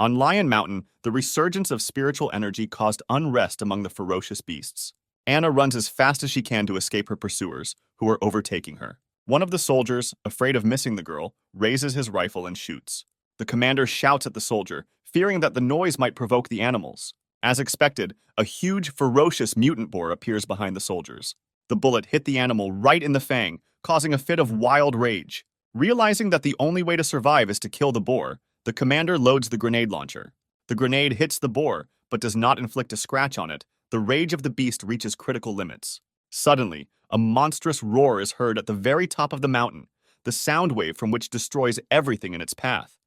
On Lion Mountain, the resurgence of spiritual energy caused unrest among the ferocious beasts. Anna runs as fast as she can to escape her pursuers, who are overtaking her. One of the soldiers, afraid of missing the girl, raises his rifle and shoots. The commander shouts at the soldier, fearing that the noise might provoke the animals. As expected, a huge, ferocious mutant boar appears behind the soldiers. The bullet hit the animal right in the fang, causing a fit of wild rage. Realizing that the only way to survive is to kill the boar, the commander loads the grenade launcher. The grenade hits the boar, but does not inflict a scratch on it. The rage of the beast reaches critical limits. Suddenly, a monstrous roar is heard at the very top of the mountain, the sound wave from which destroys everything in its path.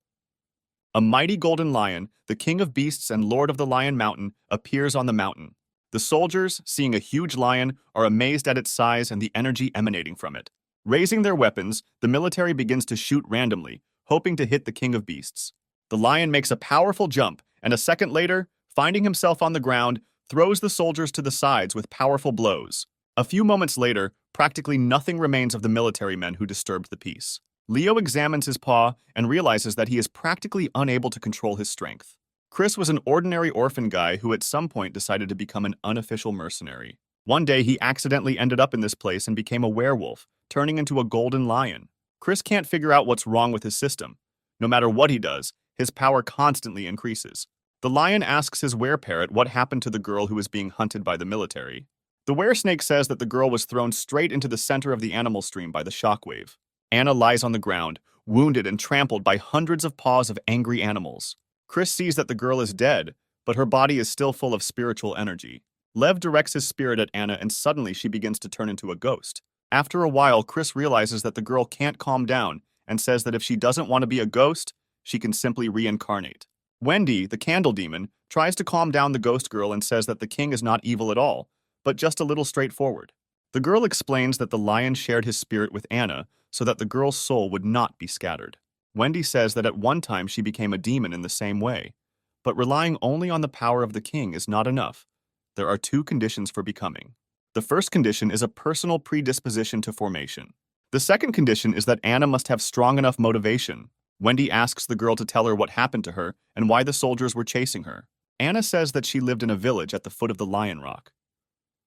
A mighty golden lion, the king of beasts and lord of the Lion Mountain, appears on the mountain. The soldiers, seeing a huge lion, are amazed at its size and the energy emanating from it. Raising their weapons, the military begins to shoot randomly, hoping to hit the king of beasts. The lion makes a powerful jump, and a second later, finding himself on the ground, throws the soldiers to the sides with powerful blows. A few moments later, practically nothing remains of the military men who disturbed the peace. Leo examines his paw and realizes that he is practically unable to control his strength. Chris was an ordinary orphan guy who at some point decided to become an unofficial mercenary. One day he accidentally ended up in this place and became a werewolf, turning into a golden lion. Chris can't figure out what's wrong with his system. No matter what he does, his power constantly increases. The lion asks his were-parrot what happened to the girl who was being hunted by the military. The were-snake says that the girl was thrown straight into the center of the animal stream by the shockwave. Anna lies on the ground, wounded and trampled by hundreds of paws of angry animals. Chris sees that the girl is dead, but her body is still full of spiritual energy. Lev directs his spirit at Anna and suddenly she begins to turn into a ghost. After a while, Chris realizes that the girl can't calm down and says that if she doesn't want to be a ghost, she can simply reincarnate. Wendy, the candle demon, tries to calm down the ghost girl and says that the king is not evil at all, but just a little straightforward. The girl explains that the lion shared his spirit with Anna so that the girl's soul would not be scattered. Wendy says that at one time she became a demon in the same way, but relying only on the power of the king is not enough. There are two conditions for becoming. The first condition is a personal predisposition to formation. The second condition is that Anna must have strong enough motivation. Wendy asks the girl to tell her what happened to her and why the soldiers were chasing her. Anna says that she lived in a village at the foot of the Lion Rock.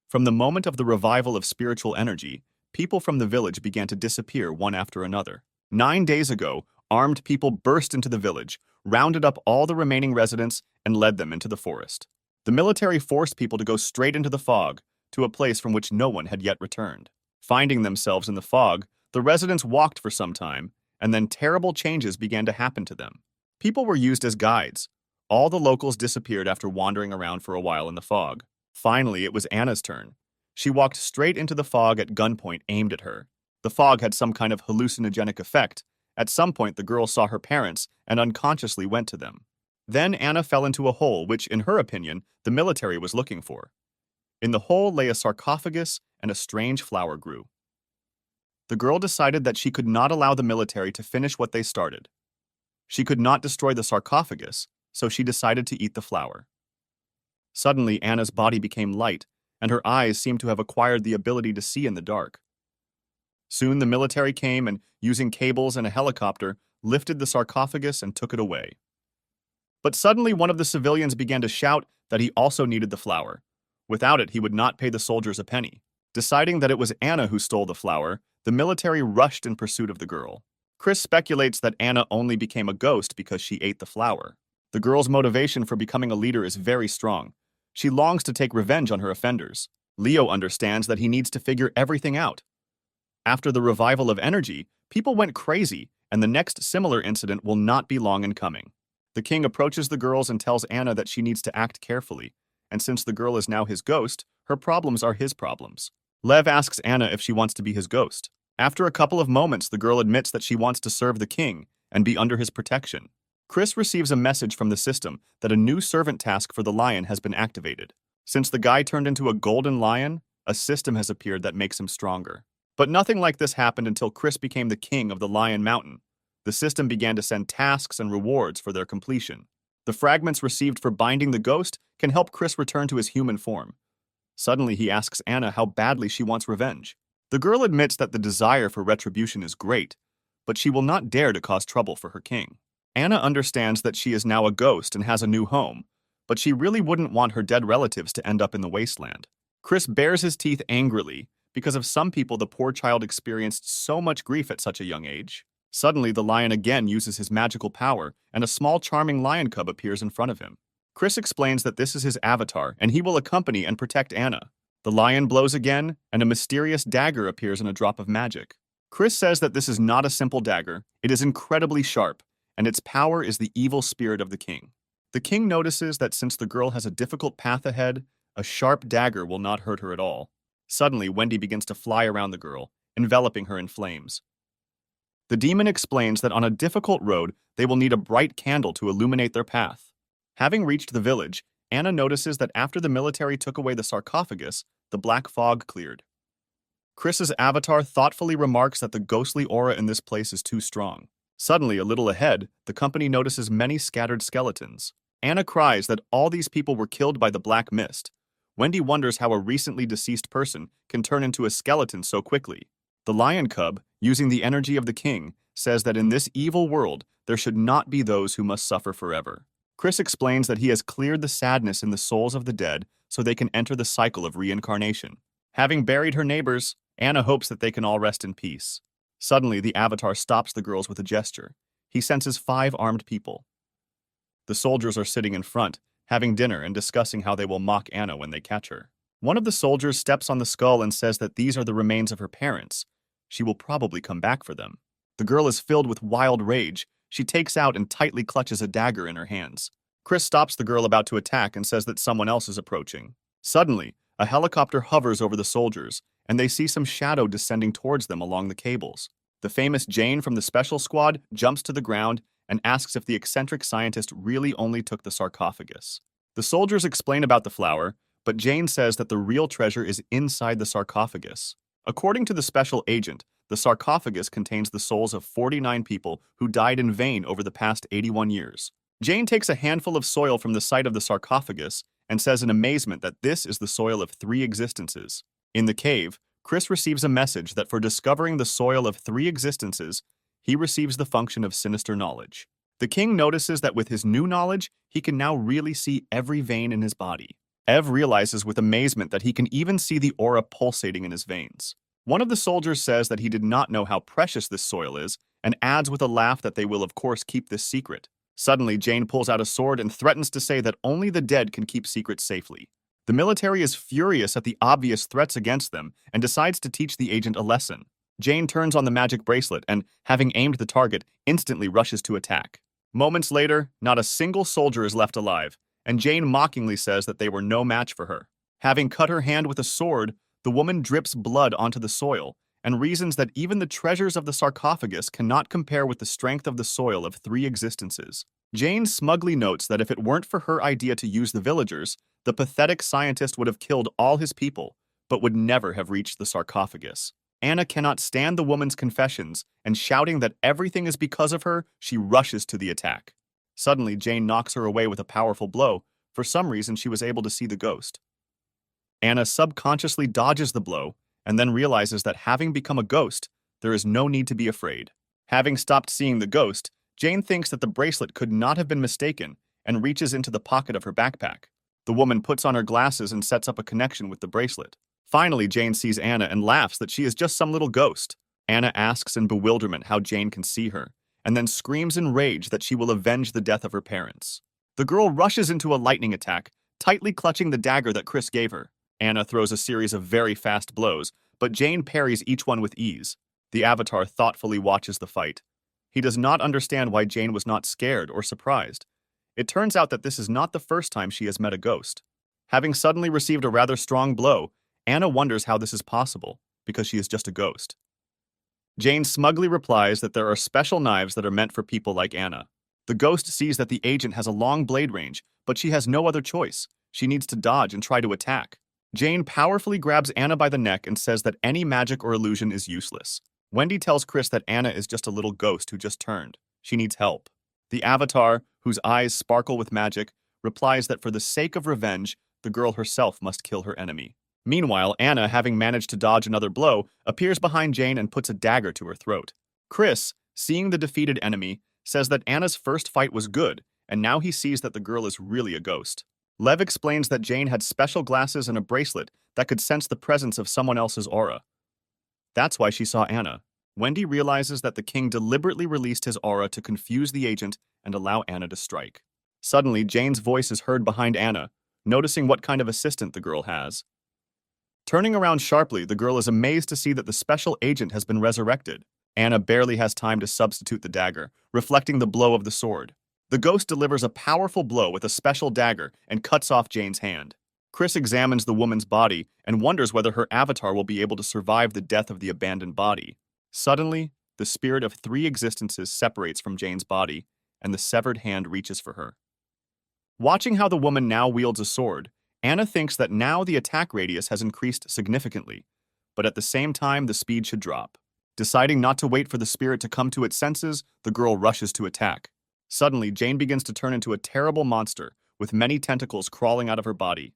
From the moment of the revival of spiritual energy, people from the village began to disappear one after another. 9 days ago, armed people burst into the village, rounded up all the remaining residents, and led them into the forest. The military forced people to go straight into the fog, to a place from which no one had yet returned. Finding themselves in the fog, the residents walked for some time, and then terrible changes began to happen to them. People were used as guides. All the locals disappeared after wandering around for a while in the fog. Finally, it was Anna's turn. She walked straight into the fog at gunpoint aimed at her. The fog had some kind of hallucinogenic effect. At some point, the girl saw her parents and unconsciously went to them. Then Anna fell into a hole which, in her opinion, the military was looking for. In the hole lay a sarcophagus and a strange flower grew. The girl decided that she could not allow the military to finish what they started. She could not destroy the sarcophagus, so she decided to eat the flower. Suddenly, Anna's body became light, and her eyes seemed to have acquired the ability to see in the dark. Soon the military came and, using cables and a helicopter, lifted the sarcophagus and took it away. But suddenly one of the civilians began to shout that he also needed the flower. Without it, he would not pay the soldiers a penny. Deciding that it was Anna who stole the flower, the military rushed in pursuit of the girl. Chris speculates that Anna only became a ghost because she ate the flower. The girl's motivation for becoming a leader is very strong. She longs to take revenge on her offenders. Leo understands that he needs to figure everything out. After the revival of energy, people went crazy, and the next similar incident will not be long in coming. The king approaches the girls and tells Anna that she needs to act carefully, and since the girl is now his ghost, her problems are his problems. Lev asks Anna if she wants to be his ghost. After a couple of moments, the girl admits that she wants to serve the king and be under his protection. Chris receives a message from the system that a new servant task for the lion has been activated. Since the guy turned into a golden lion, a system has appeared that makes him stronger. But nothing like this happened until Chris became the king of the Lion Mountain. The system began to send tasks and rewards for their completion. The fragments received for binding the ghost can help Chris return to his human form. Suddenly, he asks Anna how badly she wants revenge. The girl admits that the desire for retribution is great, but she will not dare to cause trouble for her king. Anna understands that she is now a ghost and has a new home, but she really wouldn't want her dead relatives to end up in the wasteland. Chris bares his teeth angrily because of some people the poor child experienced so much grief at such a young age. Suddenly, the lion again uses his magical power, and a small charming lion cub appears in front of him. Chris explains that this is his avatar, and he will accompany and protect Anna. The lion blows again, and a mysterious dagger appears in a drop of magic. Chris says that this is not a simple dagger, it is incredibly sharp, and its power is the evil spirit of the king. The king notices that since the girl has a difficult path ahead, a sharp dagger will not hurt her at all. Suddenly, Wendy begins to fly around the girl, enveloping her in flames. The demon explains that on a difficult road, they will need a bright candle to illuminate their path. Having reached the village, Anna notices that after the military took away the sarcophagus, the black fog cleared. Chris's avatar thoughtfully remarks that the ghostly aura in this place is too strong. Suddenly, a little ahead, the company notices many scattered skeletons. Anna cries that all these people were killed by the black mist. Wendy wonders how a recently deceased person can turn into a skeleton so quickly. The lion cub, using the energy of the king, says that in this evil world, there should not be those who must suffer forever. Chris explains that he has cleared the sadness in the souls of the dead so they can enter the cycle of reincarnation. Having buried her neighbors, Anna hopes that they can all rest in peace. Suddenly, the avatar stops the girls with a gesture. He senses 5 armed people. The soldiers are sitting in front, having dinner and discussing how they will mock Anna when they catch her. One of the soldiers steps on the skull and says that these are the remains of her parents. She will probably come back for them. The girl is filled with wild rage. She takes out and tightly clutches a dagger in her hands. Chris stops the girl about to attack and says that someone else is approaching. Suddenly, a helicopter hovers over the soldiers, and they see some shadow descending towards them along the cables. The famous Jane from the special squad jumps to the ground and asks if the eccentric scientist really only took the sarcophagus. The soldiers explain about the flower, but Jane says that the real treasure is inside the sarcophagus. According to the special agent, the sarcophagus contains the souls of 49 people who died in vain over the past 81 years. Jane takes a handful of soil from the site of the sarcophagus and says in amazement that this is the soil of 3 existences. In the cave, Chris receives a message that for discovering the soil of 3 existences, he receives the function of sinister knowledge. The king notices that with his new knowledge, he can now really see every vein in his body. Ev realizes with amazement that he can even see the aura pulsating in his veins. One of the soldiers says that he did not know how precious this soil is, and adds with a laugh that they will of course keep this secret. Suddenly, Jane pulls out a sword and threatens to say that only the dead can keep secrets safely. The military is furious at the obvious threats against them and decides to teach the agent a lesson. Jane turns on the magic bracelet and, having aimed the target, instantly rushes to attack. Moments later, not a single soldier is left alive, and Jane mockingly says that they were no match for her. Having cut her hand with a sword, the woman drips blood onto the soil and reasons that even the treasures of the sarcophagus cannot compare with the strength of the soil of 3 existences. Jane smugly notes that if it weren't for her idea to use the villagers, the pathetic scientist would have killed all his people, but would never have reached the sarcophagus. Anna cannot stand the woman's confessions, and shouting that everything is because of her, she rushes to the attack. Suddenly, Jane knocks her away with a powerful blow. For some reason, she was able to see the ghost. Anna subconsciously dodges the blow, and then realizes that having become a ghost, there is no need to be afraid. Having stopped seeing the ghost, Jane thinks that the bracelet could not have been mistaken, and reaches into the pocket of her backpack. The woman puts on her glasses and sets up a connection with the bracelet. Finally, Jane sees Anna and laughs that she is just some little ghost. Anna asks in bewilderment how Jane can see her, and then screams in rage that she will avenge the death of her parents. The girl rushes into a lightning attack, tightly clutching the dagger that Chris gave her. Anna throws a series of very fast blows, but Jane parries each one with ease. The avatar thoughtfully watches the fight. He does not understand why Jane was not scared or surprised. It turns out that this is not the first time she has met a ghost. Having suddenly received a rather strong blow, Anna wonders how this is possible, because she is just a ghost. Jane smugly replies that there are special knives that are meant for people like Anna. The ghost sees that the agent has a long blade range, but she has no other choice. She needs to dodge and try to attack. Jane powerfully grabs Anna by the neck and says that any magic or illusion is useless. Wendy tells Chris that Anna is just a little ghost who just turned. She needs help. The avatar, whose eyes sparkle with magic, replies that for the sake of revenge, the girl herself must kill her enemy. Meanwhile, Anna, having managed to dodge another blow, appears behind Jane and puts a dagger to her throat. Chris, seeing the defeated enemy, says that Anna's first fight was good, and now he sees that the girl is really a ghost. Lev explains that Jane had special glasses and a bracelet that could sense the presence of someone else's aura. That's why she saw Anna. Wendy realizes that the king deliberately released his aura to confuse the agent and allow Anna to strike. Suddenly, Jane's voice is heard behind Anna, noticing what kind of assistant the girl has. Turning around sharply, the girl is amazed to see that the special agent has been resurrected. Anna barely has time to substitute the dagger, reflecting the blow of the sword. The ghost delivers a powerful blow with a special dagger and cuts off Jane's hand. Chris examines the woman's body and wonders whether her avatar will be able to survive the death of the abandoned body. Suddenly, the spirit of 3 existences separates from Jane's body, and the severed hand reaches for her. Watching how the woman now wields a sword, Anna thinks that now the attack radius has increased significantly, but at the same time the speed should drop. Deciding not to wait for the spirit to come to its senses, the girl rushes to attack. Suddenly, Jane begins to turn into a terrible monster, with many tentacles crawling out of her body.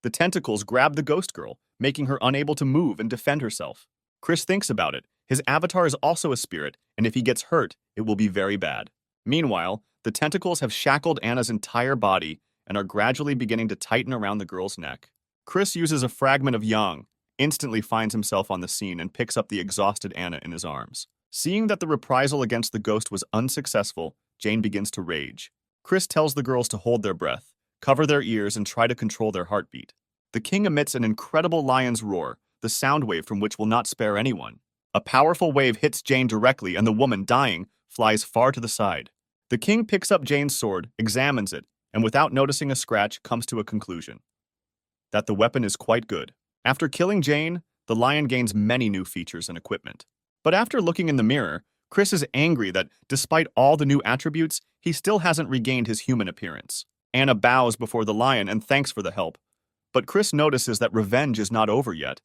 The tentacles grab the ghost girl, making her unable to move and defend herself. Chris thinks about it. His avatar is also a spirit, and if he gets hurt, it will be very bad. Meanwhile, the tentacles have shackled Anna's entire body and are gradually beginning to tighten around the girl's neck. Chris uses a fragment of yang, instantly finds himself on the scene and picks up the exhausted Anna in his arms. Seeing that the reprisal against the ghost was unsuccessful, Jane begins to rage. Chris tells the girls to hold their breath, cover their ears, and try to control their heartbeat. The king emits an incredible lion's roar, the sound wave from which will not spare anyone. A powerful wave hits Jane directly, and the woman, dying, flies far to the side. The king picks up Jane's sword, examines it, and without noticing a scratch, comes to a conclusion. That the weapon is quite good. After killing Jane, the lion gains many new features and equipment. But after looking in the mirror, Chris is angry that, despite all the new attributes, he still hasn't regained his human appearance. Anna bows before the lion and thanks for the help. But Chris notices that revenge is not over yet,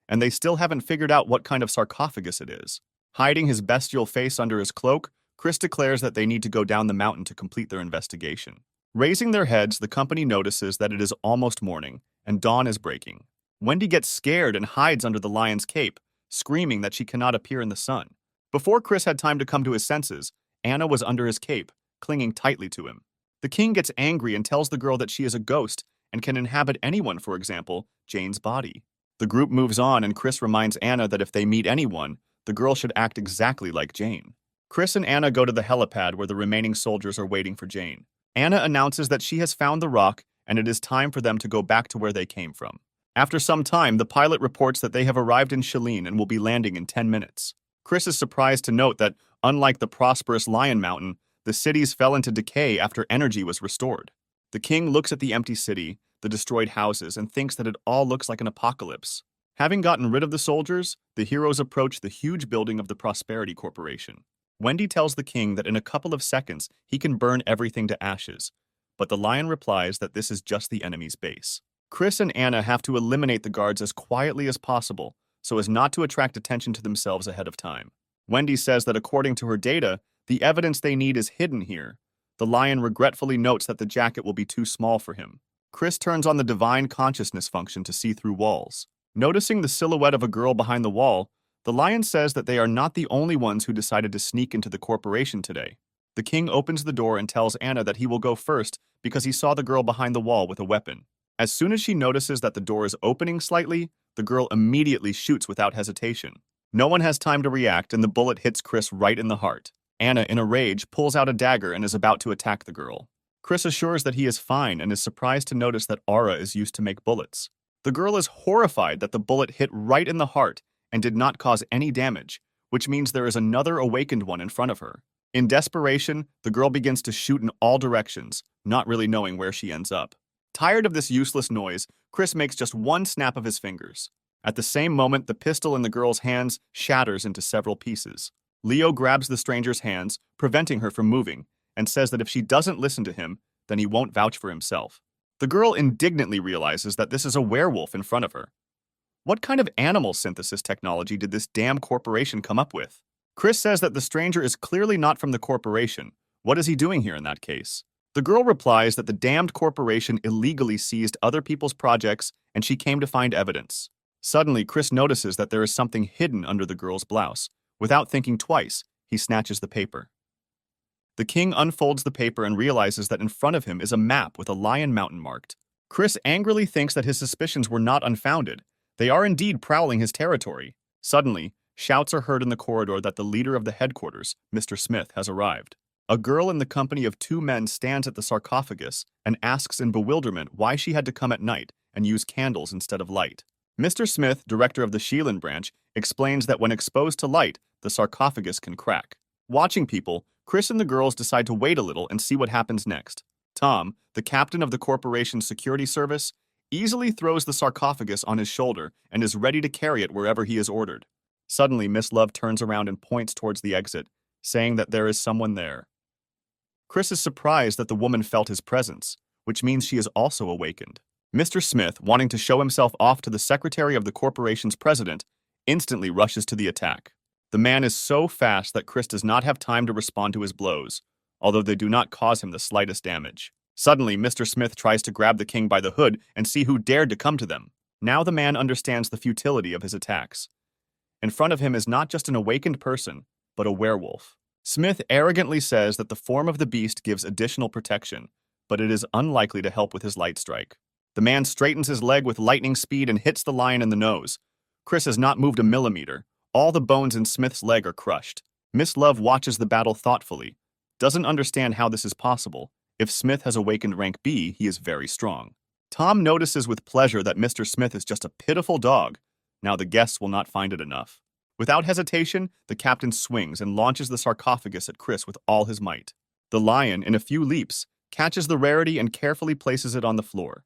and they still haven't figured out what kind of sarcophagus it is. Hiding his bestial face under his cloak, Chris declares that they need to go down the mountain to complete their investigation. Raising their heads, the company notices that it is almost morning, and dawn is breaking. Wendy gets scared and hides under the lion's cape, screaming that she cannot appear in the sun. Before Chris had time to come to his senses, Anna was under his cape, clinging tightly to him. The king gets angry and tells the girl that she is a ghost and can inhabit anyone, for example, Jane's body. The group moves on, and Chris reminds Anna that if they meet anyone, the girl should act exactly like Jane. Chris and Anna go to the helipad where the remaining soldiers are waiting for Jane. Anna announces that she has found the rock and it is time for them to go back to where they came from. After some time, the pilot reports that they have arrived in Shalene and will be landing in 10 minutes. Chris is surprised to note that, unlike the prosperous Lion Mountain, the cities fell into decay after energy was restored. The king looks at the empty city, the destroyed houses, and thinks that it all looks like an apocalypse. Having gotten rid of the soldiers, the heroes approach the huge building of the Prosperity Corporation. Wendy tells the king that in a couple of seconds he can burn everything to ashes, but the lion replies that this is just the enemy's base. Chris and Anna have to eliminate the guards as quietly as possible so as not to attract attention to themselves ahead of time. Wendy says that according to her data, the evidence they need is hidden here. The lion regretfully notes that the jacket will be too small for him. Chris turns on the divine consciousness function to see through walls. Noticing the silhouette of a girl behind the wall, the lion says that they are not the only ones who decided to sneak into the corporation today. The king opens the door and tells Anna that he will go first because he saw the girl behind the wall with a weapon. As soon as she notices that the door is opening slightly, the girl immediately shoots without hesitation. No one has time to react, and the bullet hits Chris right in the heart. Anna, in a rage, pulls out a dagger and is about to attack the girl. Chris assures that he is fine and is surprised to notice that aura is used to make bullets. The girl is horrified that the bullet hit right in the heart and did not cause any damage, which means there is another awakened one in front of her. In desperation, the girl begins to shoot in all directions, not really knowing where she ends up. Tired of this useless noise, Chris makes just one snap of his fingers. At the same moment, the pistol in the girl's hands shatters into several pieces. Leo grabs the stranger's hands, preventing her from moving, and says that if she doesn't listen to him, then he won't vouch for himself. The girl indignantly realizes that this is a werewolf in front of her. What kind of animal synthesis technology did this damn corporation come up with? Chris says that the stranger is clearly not from the corporation. What is he doing here in that case? The girl replies that the damned corporation illegally seized other people's projects and she came to find evidence. Suddenly, Chris notices that there is something hidden under the girl's blouse. Without thinking twice, he snatches the paper. The king unfolds the paper and realizes that in front of him is a map with a lion mountain marked. Chris angrily thinks that his suspicions were not unfounded. They are indeed prowling his territory. Suddenly, shouts are heard in the corridor that the leader of the headquarters, Mr. Smith, has arrived. A girl in the company of two men stands at the sarcophagus and asks in bewilderment why she had to come at night and use candles instead of light. Mr. Smith, director of the Sheelan branch, explains that when exposed to light, the sarcophagus can crack. Watching people, Chris and the girls decide to wait a little and see what happens next. Tom, the captain of the corporation's security service, easily throws the sarcophagus on his shoulder and is ready to carry it wherever he is ordered. Suddenly, Miss Love turns around and points towards the exit, saying that there is someone there. Chris is surprised that the woman felt his presence, which means she is also awakened. Mr. Smith, wanting to show himself off to the secretary of the corporation's president, instantly rushes to the attack. The man is so fast that Chris does not have time to respond to his blows, although they do not cause him the slightest damage. Suddenly, Mr. Smith tries to grab the king by the hood and see who dared to come to them. Now the man understands the futility of his attacks. In front of him is not just an awakened person, but a werewolf. Smith arrogantly says that the form of the beast gives additional protection, but it is unlikely to help with his light strike. The man straightens his leg with lightning speed and hits the lion in the nose. Chris has not moved a millimeter. All the bones in Smith's leg are crushed. Miss Love watches the battle thoughtfully, doesn't understand how this is possible. If Smith has awakened rank B, he is very strong. Tom notices with pleasure that Mr. Smith is just a pitiful dog. Now the guests will not find it enough. Without hesitation, the captain swings and launches the sarcophagus at Chris with all his might. The lion, in a few leaps, catches the rarity and carefully places it on the floor.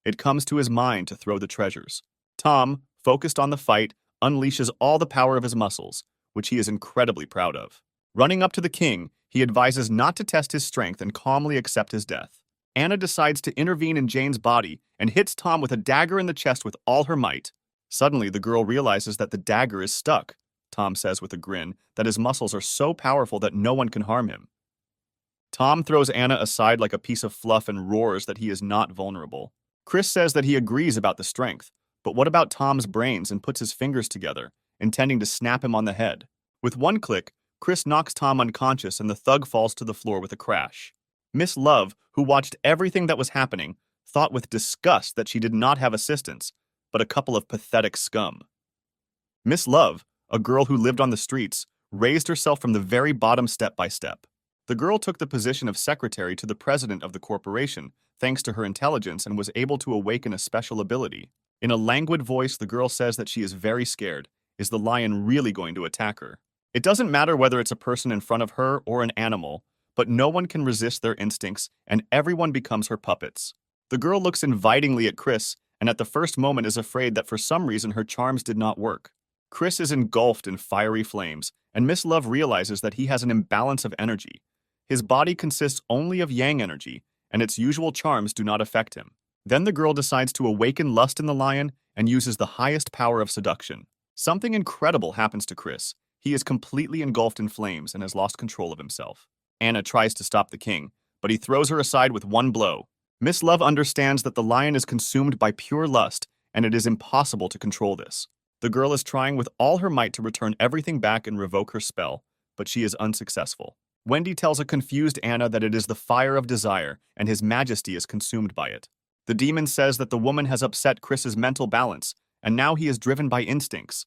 It comes to his mind to throw the treasures. Tom, focused on the fight, unleashes all the power of his muscles, which he is incredibly proud of. Running up to the king, he advises not to test his strength and calmly accept his death. Anna decides to intervene in Jane's body and hits Tom with a dagger in the chest with all her might. Suddenly, the girl realizes that the dagger is stuck. Tom says with a grin that his muscles are so powerful that no one can harm him. Tom throws Anna aside like a piece of fluff and roars that he is not vulnerable. Chris says that he agrees about the strength, but what about Tom's brains, and puts his fingers together, intending to snap him on the head. With one click, Chris knocks Tom unconscious and the thug falls to the floor with a crash. Miss Love, who watched everything that was happening, thought with disgust that she did not have assistants, but a couple of pathetic scum. Miss Love, a girl who lived on the streets, raised herself from the very bottom step by step. The girl took the position of secretary to the president of the corporation, thanks to her intelligence, and was able to awaken a special ability. In a languid voice, the girl says that she is very scared. Is the lion really going to attack her? It doesn't matter whether it's a person in front of her or an animal, but no one can resist their instincts, and everyone becomes her puppets. The girl looks invitingly at Chris, and at the first moment is afraid that for some reason her charms did not work. Chris is engulfed in fiery flames, and Miss Love realizes that he has an imbalance of energy. His body consists only of yang energy, and its usual charms do not affect him. Then the girl decides to awaken lust in the lion and uses the highest power of seduction. Something incredible happens to Chris. He is completely engulfed in flames and has lost control of himself. Anna tries to stop the king, but he throws her aside with one blow. Miss Love understands that the lion is consumed by pure lust, and it is impossible to control this. The girl is trying with all her might to return everything back and revoke her spell, but she is unsuccessful. Wendy tells a confused Anna that it is the fire of desire, and his majesty is consumed by it. The demon says that the woman has upset Chris's mental balance, and now he is driven by instincts.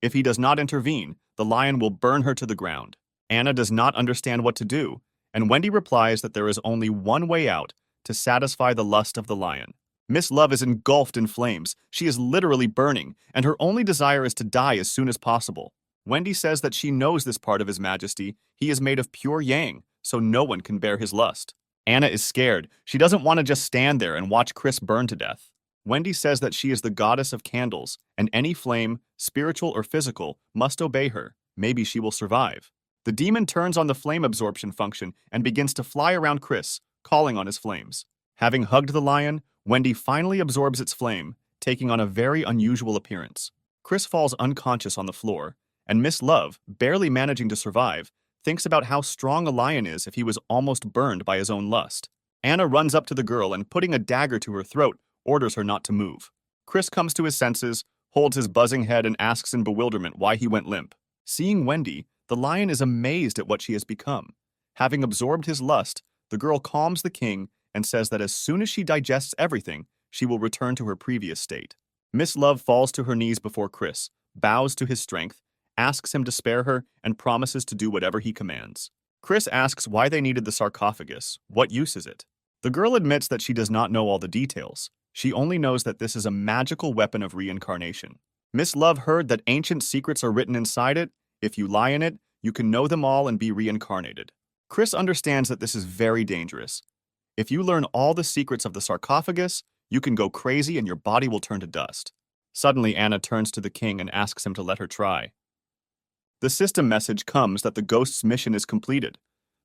If he does not intervene, the lion will burn her to the ground. Anna does not understand what to do, and Wendy replies that there is only one way out to satisfy the lust of the lion. Miss Love is engulfed in flames. She is literally burning, and her only desire is to die as soon as possible. Wendy says that she knows this part of His Majesty. He is made of pure yang, so no one can bear his lust. Anna is scared. She doesn't want to just stand there and watch Chris burn to death. Wendy says that she is the goddess of candles, and any flame, spiritual or physical, must obey her. Maybe she will survive. The demon turns on the flame absorption function and begins to fly around Chris, calling on his flames. Having hugged the lion, Wendy finally absorbs its flame, taking on a very unusual appearance. Chris falls unconscious on the floor, and Miss Love, barely managing to survive, thinks about how strong a lion is if he was almost burned by his own lust. Anna runs up to the girl and, putting a dagger to her throat, orders her not to move. Chris comes to his senses, holds his buzzing head, and asks in bewilderment why he went limp. Seeing Wendy, the lion is amazed at what she has become. Having absorbed his lust, the girl calms the king and says that as soon as she digests everything, she will return to her previous state. Miss Love falls to her knees before Chris, bows to his strength, asks him to spare her, and promises to do whatever he commands. Chris asks why they needed the sarcophagus. What use is it? The girl admits that she does not know all the details. She only knows that this is a magical weapon of reincarnation. Miss Love heard that ancient secrets are written inside it. If you lie in it, you can know them all and be reincarnated. Chris understands that this is very dangerous. If you learn all the secrets of the sarcophagus, you can go crazy and your body will turn to dust. Suddenly, Anna turns to the king and asks him to let her try. The system message comes that the ghost's mission is completed.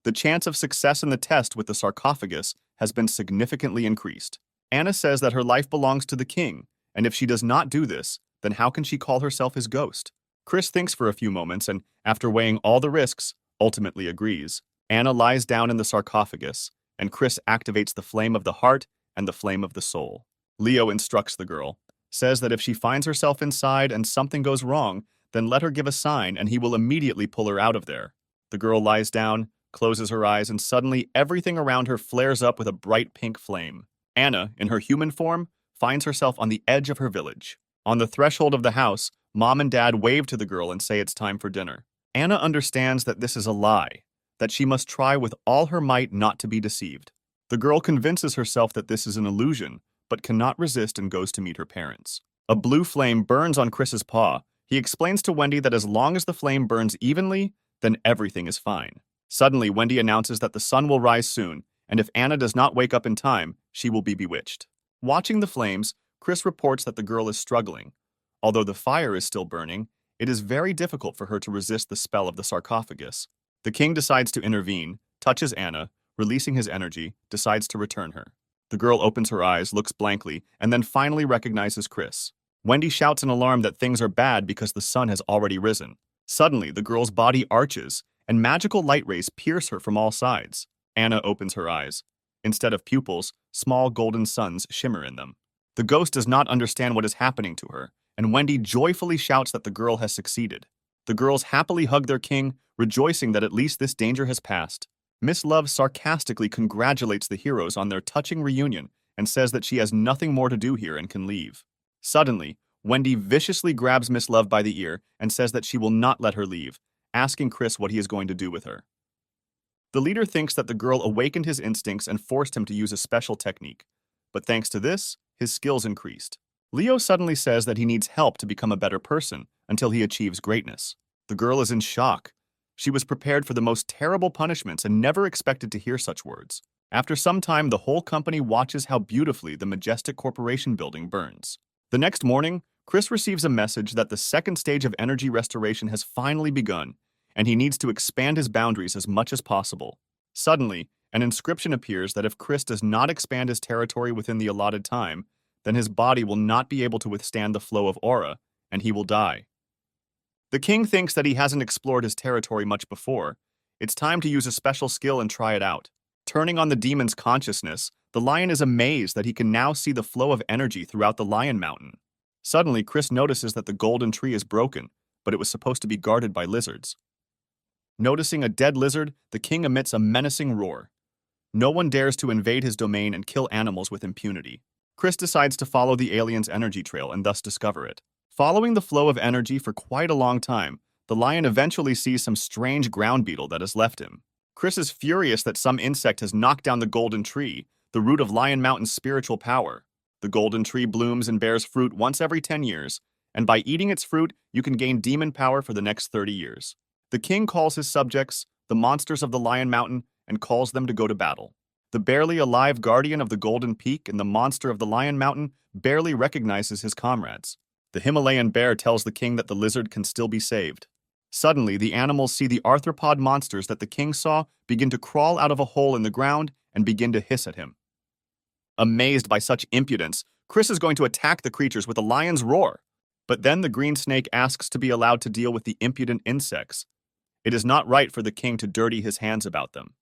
The chance of success in the test with the sarcophagus has been significantly increased. Anna says that her life belongs to the king, and if she does not do this, then how can she call herself his ghost? Chris thinks for a few moments and, after weighing all the risks, ultimately agrees. Anna lies down in the sarcophagus, and Chris activates the flame of the heart and the flame of the soul. Leo instructs the girl, says that if she finds herself inside and something goes wrong, then let her give a sign and he will immediately pull her out of there. The girl lies down, closes her eyes, and suddenly everything around her flares up with a bright pink flame. Anna, in her human form, finds herself on the edge of her village. On the threshold of the house, Mom and Dad wave to the girl and say it's time for dinner. Anna understands that this is a lie, that she must try with all her might not to be deceived. The girl convinces herself that this is an illusion, but cannot resist and goes to meet her parents. A blue flame burns on Chris's paw. He explains to Wendy that as long as the flame burns evenly, then everything is fine. Suddenly, Wendy announces that the sun will rise soon, and if Anna does not wake up in time, she will be bewitched. Watching the flames, Chris reports that the girl is struggling. Although the fire is still burning, it is very difficult for her to resist the spell of the sarcophagus. The king decides to intervene, touches Anna, releasing his energy, decides to return her. The girl opens her eyes, looks blankly, and then finally recognizes Chris. Wendy shouts in alarm that things are bad because the sun has already risen. Suddenly, the girl's body arches, and magical light rays pierce her from all sides. Anna opens her eyes. Instead of pupils, small golden suns shimmer in them. The ghost does not understand what is happening to her, and Wendy joyfully shouts that the girl has succeeded. The girls happily hug their king, rejoicing that at least this danger has passed. Miss Love sarcastically congratulates the heroes on their touching reunion and says that she has nothing more to do here and can leave. Suddenly, Wendy viciously grabs Miss Love by the ear and says that she will not let her leave, asking Chris what he is going to do with her. The leader thinks that the girl awakened his instincts and forced him to use a special technique, but thanks to this, his skills increased. Leo suddenly says that he needs help to become a better person until he achieves greatness. The girl is in shock. She was prepared for the most terrible punishments and never expected to hear such words. After some time, the whole company watches how beautifully the majestic corporation building burns. The next morning, Chris receives a message that the second stage of energy restoration has finally begun, and he needs to expand his boundaries as much as possible. Suddenly, an inscription appears that if Chris does not expand his territory within the allotted time, then his body will not be able to withstand the flow of aura, and he will die. The king thinks that he hasn't explored his territory much before. It's time to use a special skill and try it out. Turning on the demon's consciousness, the lion is amazed that he can now see the flow of energy throughout the Lion Mountain. Suddenly, Chris notices that the golden tree is broken, but it was supposed to be guarded by lizards. Noticing a dead lizard, the king emits a menacing roar. No one dares to invade his domain and kill animals with impunity. Chris decides to follow the alien's energy trail and thus discover it. Following the flow of energy for quite a long time, the lion eventually sees some strange ground beetle that has left him. Chris is furious that some insect has knocked down the golden tree, the root of Lion Mountain's spiritual power. The golden tree blooms and bears fruit once every 10 years, and by eating its fruit, you can gain demon power for the next 30 years. The king calls his subjects, the monsters of the Lion Mountain, and calls them to go to battle. The barely alive guardian of the Golden Peak and the monster of the Lion Mountain barely recognizes his comrades. The Himalayan bear tells the king that the lizard can still be saved. Suddenly, the animals see the arthropod monsters that the king saw begin to crawl out of a hole in the ground and begin to hiss at him. Amazed by such impudence, Chris is going to attack the creatures with a lion's roar. But then the green snake asks to be allowed to deal with the impudent insects. It is not right for the king to dirty his hands about them.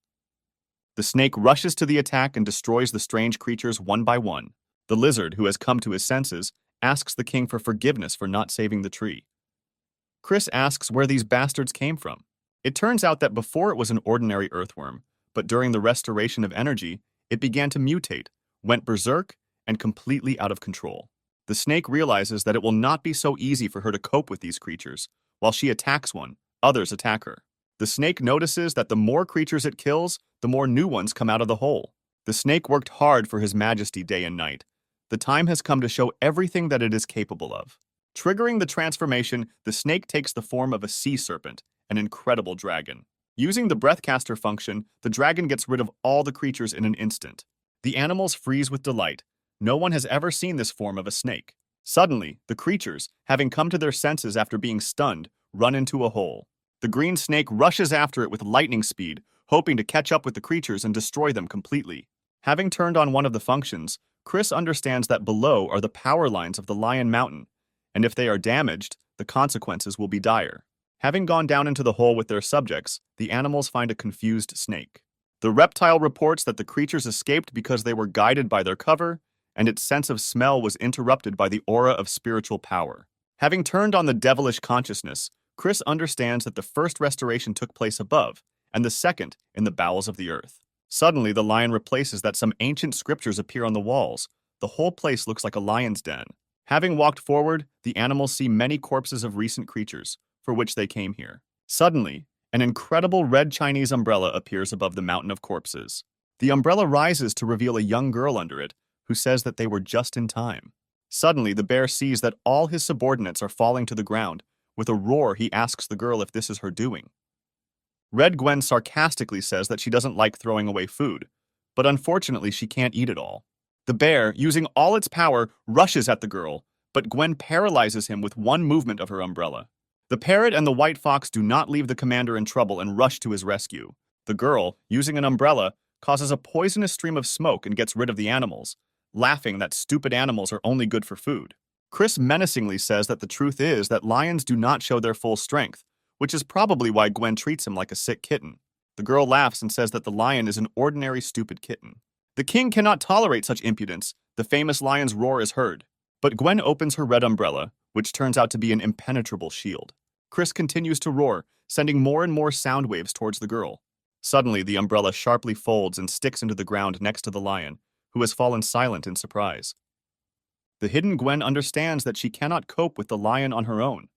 The snake rushes to the attack and destroys the strange creatures one by one. The lizard, who has come to his senses, asks the king for forgiveness for not saving the tree. Chris asks where these bastards came from. It turns out that before it was an ordinary earthworm, but during the restoration of energy, it began to mutate, went berserk, and completely out of control. The snake realizes that it will not be so easy for her to cope with these creatures. While she attacks one, others attack her. The snake notices that the more creatures it kills, the more new ones come out of the hole. The snake worked hard for His Majesty day and night. The time has come to show everything that it is capable of. Triggering the transformation, the snake takes the form of a sea serpent, an incredible dragon. Using the breathcaster function, the dragon gets rid of all the creatures in an instant. The animals freeze with delight. No one has ever seen this form of a snake. Suddenly, the creatures, having come to their senses after being stunned, run into a hole. The green snake rushes after it with lightning speed, hoping to catch up with the creatures and destroy them completely. Having turned on one of the functions, Chris understands that below are the power lines of the Lion Mountain, and if they are damaged, the consequences will be dire. Having gone down into the hole with their subjects, the animals find a confused snake. The reptile reports that the creatures escaped because they were guided by their cover, and its sense of smell was interrupted by the aura of spiritual power. Having turned on the devilish consciousness, Chris understands that the first restoration took place above, and the second in the bowels of the earth. Suddenly, the lion replaces that some ancient scriptures appear on the walls. The whole place looks like a lion's den. Having walked forward, the animals see many corpses of recent creatures, for which they came here. Suddenly, an incredible red Chinese umbrella appears above the mountain of corpses. The umbrella rises to reveal a young girl under it, who says that they were just in time. Suddenly, the bear sees that all his subordinates are falling to the ground. With a roar, he asks the girl if this is her doing. Red Gwen sarcastically says that she doesn't like throwing away food, but unfortunately she can't eat it all. The bear, using all its power, rushes at the girl, but Gwen paralyzes him with one movement of her umbrella. The parrot and the white fox do not leave the commander in trouble and rush to his rescue. The girl, using an umbrella, causes a poisonous stream of smoke and gets rid of the animals, laughing that stupid animals are only good for food. Chris menacingly says that the truth is that lions do not show their full strength, which is probably why Gwen treats him like a sick kitten. The girl laughs and says that the lion is an ordinary stupid kitten. The king cannot tolerate such impudence. The famous lion's roar is heard. But Gwen opens her red umbrella, which turns out to be an impenetrable shield. Chris continues to roar, sending more and more sound waves towards the girl. Suddenly, the umbrella sharply folds and sticks into the ground next to the lion, who has fallen silent in surprise. The hidden Gwen understands that she cannot cope with the lion on her own.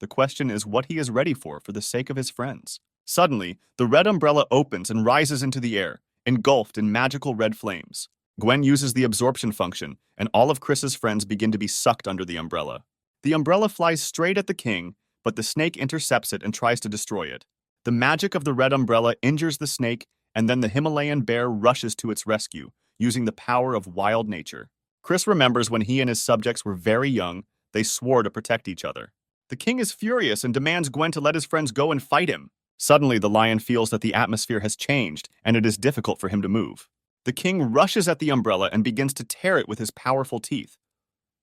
The question is what he is ready for the sake of his friends. Suddenly, the red umbrella opens and rises into the air, engulfed in magical red flames. Gwen uses the absorption function, and all of Chris's friends begin to be sucked under the umbrella. The umbrella flies straight at the king, but the snake intercepts it and tries to destroy it. The magic of the red umbrella injures the snake, and then the Himalayan bear rushes to its rescue, using the power of wild nature. Chris remembers when he and his subjects were very young, they swore to protect each other. The king is furious and demands Gwen to let his friends go and fight him. Suddenly, the lion feels that the atmosphere has changed, and it is difficult for him to move. The king rushes at the umbrella and begins to tear it with his powerful teeth.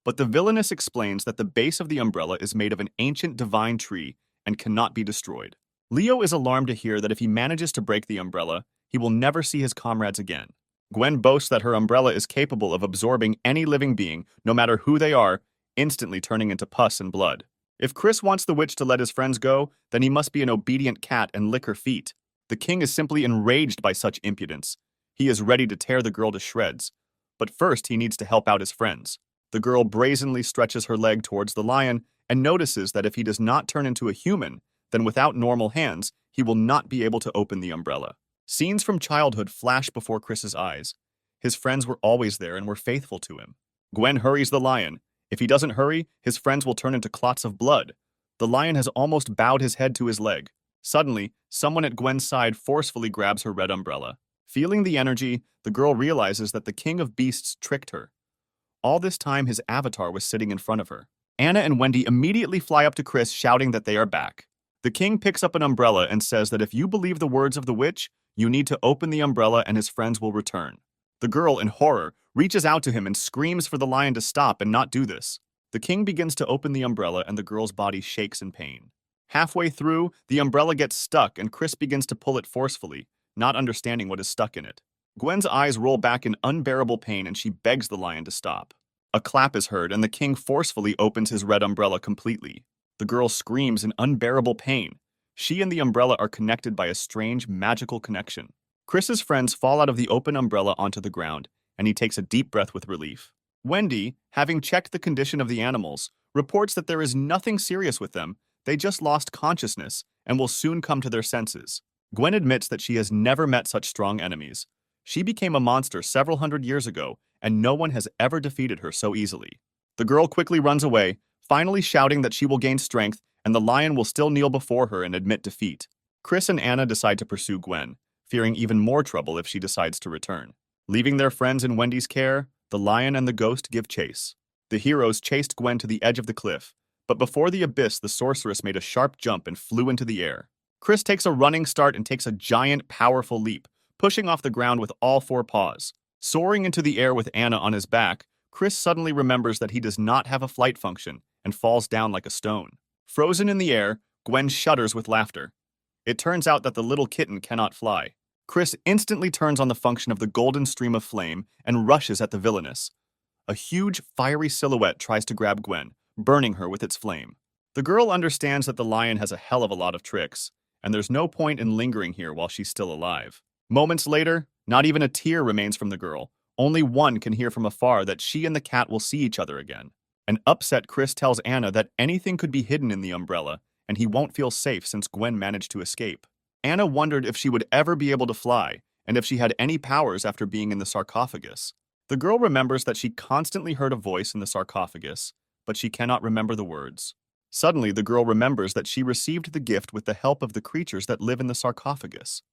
But the villainess explains that the base of the umbrella is made of an ancient divine tree and cannot be destroyed. Leo is alarmed to hear that if he manages to break the umbrella, he will never see his comrades again. Gwen boasts that her umbrella is capable of absorbing any living being, no matter who they are, instantly turning into pus and blood. If Chris wants the witch to let his friends go, then he must be an obedient cat and lick her feet. The king is simply enraged by such impudence. He is ready to tear the girl to shreds. But first, he needs to help out his friends. The girl brazenly stretches her leg towards the lion and notices that if he does not turn into a human, then without normal hands, he will not be able to open the umbrella. Scenes from childhood flash before Chris's eyes. His friends were always there and were faithful to him. Gwen hurries the lion. If he doesn't hurry, his friends will turn into clots of blood. The lion has almost bowed his head to his leg. Suddenly, someone at Gwen's side forcefully grabs her red umbrella. Feeling the energy, the girl realizes that the king of beasts tricked her. All this time, his avatar was sitting in front of her. Anna and Wendy immediately fly up to Chris, shouting that they are back. The king picks up an umbrella and says that if you believe the words of the witch, you need to open the umbrella and his friends will return. The girl, in horror, reaches out to him and screams for the lion to stop and not do this. The king begins to open the umbrella and the girl's body shakes in pain. Halfway through, the umbrella gets stuck and Chris begins to pull it forcefully, not understanding what is stuck in it. Gwen's eyes roll back in unbearable pain and she begs the lion to stop. A clap is heard and the king forcefully opens his red umbrella completely. The girl screams in unbearable pain. She and the umbrella are connected by a strange, magical connection. Chris's friends fall out of the open umbrella onto the ground, and he takes a deep breath with relief. Wendy, having checked the condition of the animals, reports that there is nothing serious with them, they just lost consciousness and will soon come to their senses. Gwen admits that she has never met such strong enemies. She became a monster several hundred years ago, and no one has ever defeated her so easily. The girl quickly runs away, finally shouting that she will gain strength and the lion will still kneel before her and admit defeat. Chris and Anna decide to pursue Gwen, fearing even more trouble if she decides to return. Leaving their friends in Wendy's care, the lion and the ghost give chase. The heroes chased Gwen to the edge of the cliff, but before the abyss, the sorceress made a sharp jump and flew into the air. Chris takes a running start and takes a giant, powerful leap, pushing off the ground with all four paws. Soaring into the air with Anna on his back, Chris suddenly remembers that he does not have a flight function and falls down like a stone. Frozen in the air, Gwen shudders with laughter. It turns out that the little kitten cannot fly. Chris instantly turns on the function of the golden stream of flame and rushes at the villainess. A huge, fiery silhouette tries to grab Gwen, burning her with its flame. The girl understands that the lion has a hell of a lot of tricks, and there's no point in lingering here while she's still alive. Moments later, not even a tear remains from the girl. Only one can hear from afar that she and the cat will see each other again. An upset Chris tells Anna that anything could be hidden in the umbrella, and he won't feel safe since Gwen managed to escape. Anna wondered if she would ever be able to fly, and if she had any powers after being in the sarcophagus. The girl remembers that she constantly heard a voice in the sarcophagus, but she cannot remember the words. Suddenly, the girl remembers that she received the gift with the help of the creatures that live in the sarcophagus.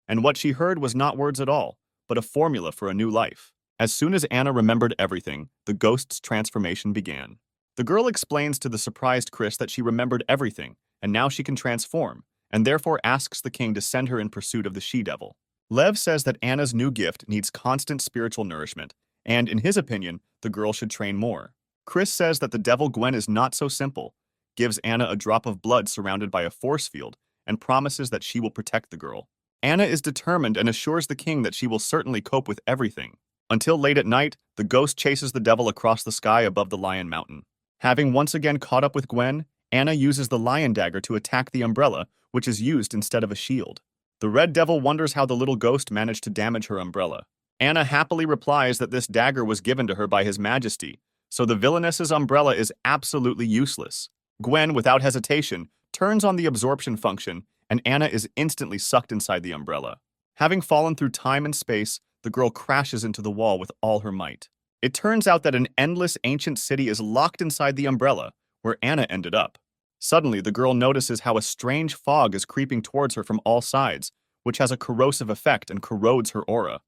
And what she heard was not words at all, but a formula for a new life. As soon as Anna remembered everything, the ghost's transformation began. The girl explains to the surprised Chris that she remembered everything, and now she can transform, and therefore asks the king to send her in pursuit of the she-devil. Lev says that Anna's new gift needs constant spiritual nourishment, and in his opinion, the girl should train more. Chris says that the devil Gwen is not so simple, gives Anna a drop of blood surrounded by a force field, and promises that she will protect the girl. Anna is determined and assures the king that she will certainly cope with everything. Until late at night, the ghost chases the devil across the sky above the Lion Mountain. Having once again caught up with Gwen, Anna uses the lion dagger to attack the umbrella, which is used instead of a shield. The red devil wonders how the little ghost managed to damage her umbrella. Anna happily replies that this dagger was given to her by His Majesty, so the villainess's umbrella is absolutely useless. Gwen, without hesitation, turns on the absorption function, and Anna is instantly sucked inside the umbrella. Having fallen through time and space, the girl crashes into the wall with all her might. It turns out that an endless ancient city is locked inside the umbrella, where Anna ended up. Suddenly, the girl notices how a strange fog is creeping towards her from all sides, which has a corrosive effect and corrodes her aura.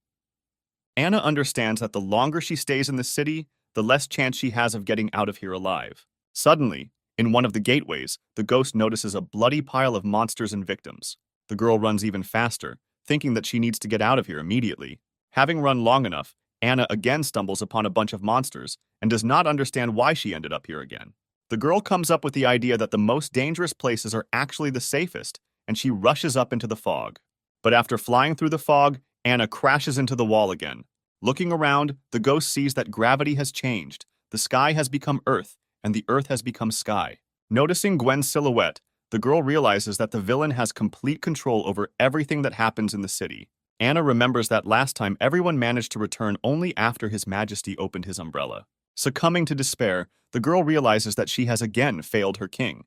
Anna understands that the longer she stays in the city, the less chance she has of getting out of here alive. Suddenly, in one of the gateways, the ghost notices a bloody pile of monsters and victims. The girl runs even faster, thinking that she needs to get out of here immediately. Having run long enough, Anna again stumbles upon a bunch of monsters and does not understand why she ended up here again. The girl comes up with the idea that the most dangerous places are actually the safest, and she rushes up into the fog. But after flying through the fog, Anna crashes into the wall again. Looking around, the ghost sees that gravity has changed, the sky has become earth, and the earth has become sky. Noticing Gwen's silhouette, the girl realizes that the villain has complete control over everything that happens in the city. Anna remembers that last time everyone managed to return only after His Majesty opened his umbrella. Succumbing to despair, the girl realizes that she has again failed her king,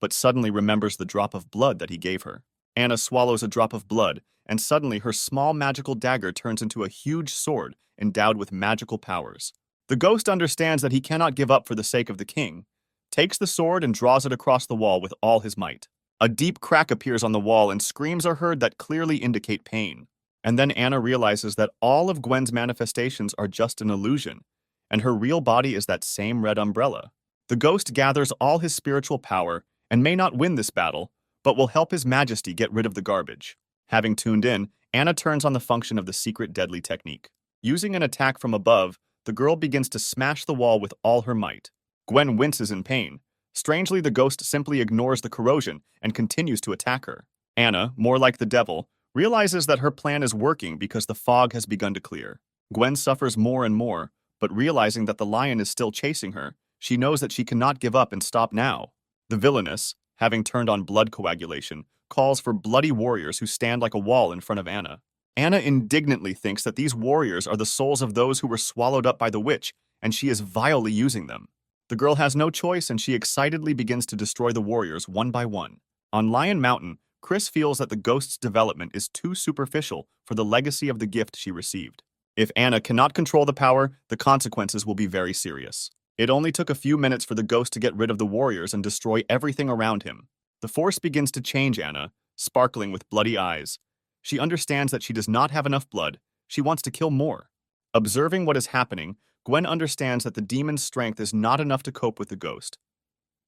but suddenly remembers the drop of blood that he gave her. Anna swallows a drop of blood, and suddenly her small magical dagger turns into a huge sword endowed with magical powers. The ghost understands that he cannot give up for the sake of the king, takes the sword and draws it across the wall with all his might. A deep crack appears on the wall and screams are heard that clearly indicate pain. And then Anna realizes that all of Gwen's manifestations are just an illusion, and her real body is that same red umbrella. The ghost gathers all his spiritual power and may not win this battle, but will help His Majesty get rid of the garbage. Having tuned in, Anna turns on the function of the secret deadly technique. Using an attack from above, the girl begins to smash the wall with all her might. Gwen winces in pain. Strangely, the ghost simply ignores the corrosion and continues to attack her. Anna, more like the devil, realizes that her plan is working because the fog has begun to clear. Gwen suffers more and more, but realizing that the lion is still chasing her, she knows that she cannot give up and stop now. The villainess, having turned on blood coagulation, calls for bloody warriors who stand like a wall in front of Anna. Anna indignantly thinks that these warriors are the souls of those who were swallowed up by the witch, and she is vilely using them. The girl has no choice, and she excitedly begins to destroy the warriors one by one. On Lion Mountain, Chris feels that the ghost's development is too superficial for the legacy of the gift she received. If Anna cannot control the power, the consequences will be very serious. It only took a few minutes for the ghost to get rid of the warriors and destroy everything around him. The force begins to change Anna, sparkling with bloody eyes. She understands that she does not have enough blood. She wants to kill more. Observing what is happening, Gwen understands that the demon's strength is not enough to cope with the ghost.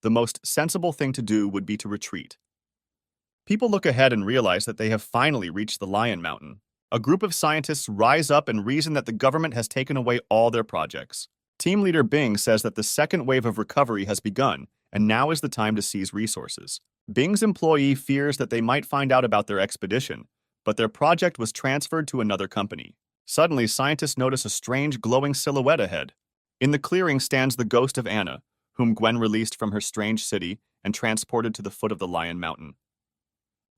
The most sensible thing to do would be to retreat. People look ahead and realize that they have finally reached the Lion Mountain. A group of scientists rise up and reason that the government has taken away all their projects. Team leader Bing says that the second wave of recovery has begun, and now is the time to seize resources. Bing's employee fears that they might find out about their expedition, but their project was transferred to another company. Suddenly, scientists notice a strange glowing silhouette ahead. In the clearing stands the ghost of Anna, whom Gwen released from her strange city and transported to the foot of the Lion Mountain.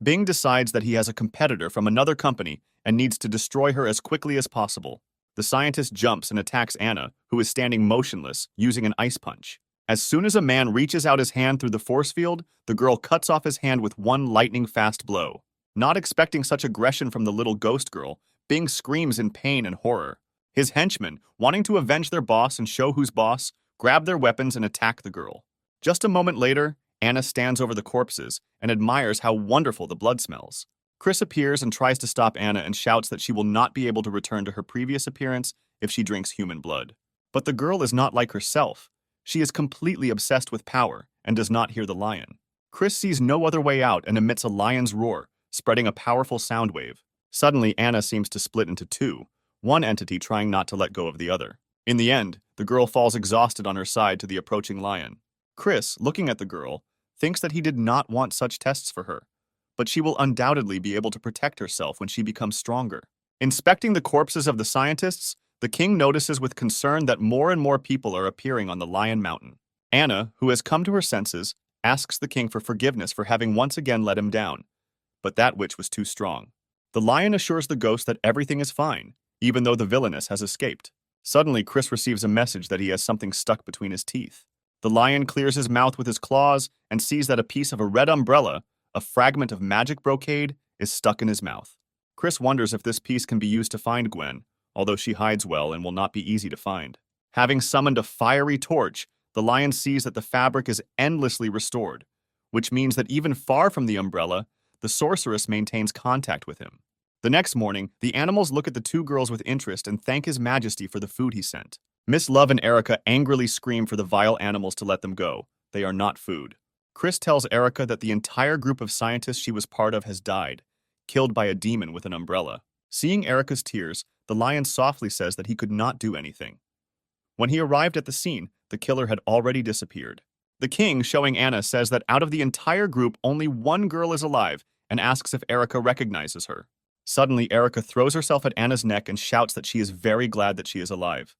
Bing decides that he has a competitor from another company and needs to destroy her as quickly as possible. The scientist jumps and attacks Anna, who is standing motionless, using an ice punch. As soon as a man reaches out his hand through the force field, the girl cuts off his hand with one lightning-fast blow. Not expecting such aggression from the little ghost girl, Bing screams in pain and horror. His henchmen, wanting to avenge their boss and show who's boss, grab their weapons and attack the girl. Just a moment later, Anna stands over the corpses and admires how wonderful the blood smells. Chris appears and tries to stop Anna and shouts that she will not be able to return to her previous appearance if she drinks human blood. But the girl is not like herself. She is completely obsessed with power and does not hear the lion. Chris sees no other way out and emits a lion's roar, spreading a powerful sound wave. Suddenly, Anna seems to split into two, one entity trying not to let go of the other. In the end, the girl falls exhausted on her side to the approaching lion. Chris, looking at the girl, thinks that he did not want such tests for her, but she will undoubtedly be able to protect herself when she becomes stronger. Inspecting the corpses of the scientists, the king notices with concern that more and more people are appearing on the Lion Mountain. Anna, who has come to her senses, asks the king for forgiveness for having once again let him down, but that witch was too strong. The lion assures the ghost that everything is fine, even though the villainess has escaped. Suddenly, Chris receives a message that he has something stuck between his teeth. The lion clears his mouth with his claws and sees that a piece of a red umbrella, a fragment of magic brocade, is stuck in his mouth. Chris wonders if this piece can be used to find Gwen, although she hides well and will not be easy to find. Having summoned a fiery torch, the lion sees that the fabric is endlessly restored, which means that even far from the umbrella, the sorceress maintains contact with him. The next morning, the animals look at the two girls with interest and thank His Majesty for the food he sent. Miss Love and Erica angrily scream for the vile animals to let them go. They are not food. Chris tells Erica that the entire group of scientists she was part of has died, killed by a demon with an umbrella. Seeing Erica's tears, the lion softly says that he could not do anything. When he arrived at the scene, the killer had already disappeared. The king, showing Anna, says that out of the entire group, only one girl is alive and asks if Erica recognizes her. Suddenly, Erica throws herself at Anna's neck and shouts that she is very glad that she is alive.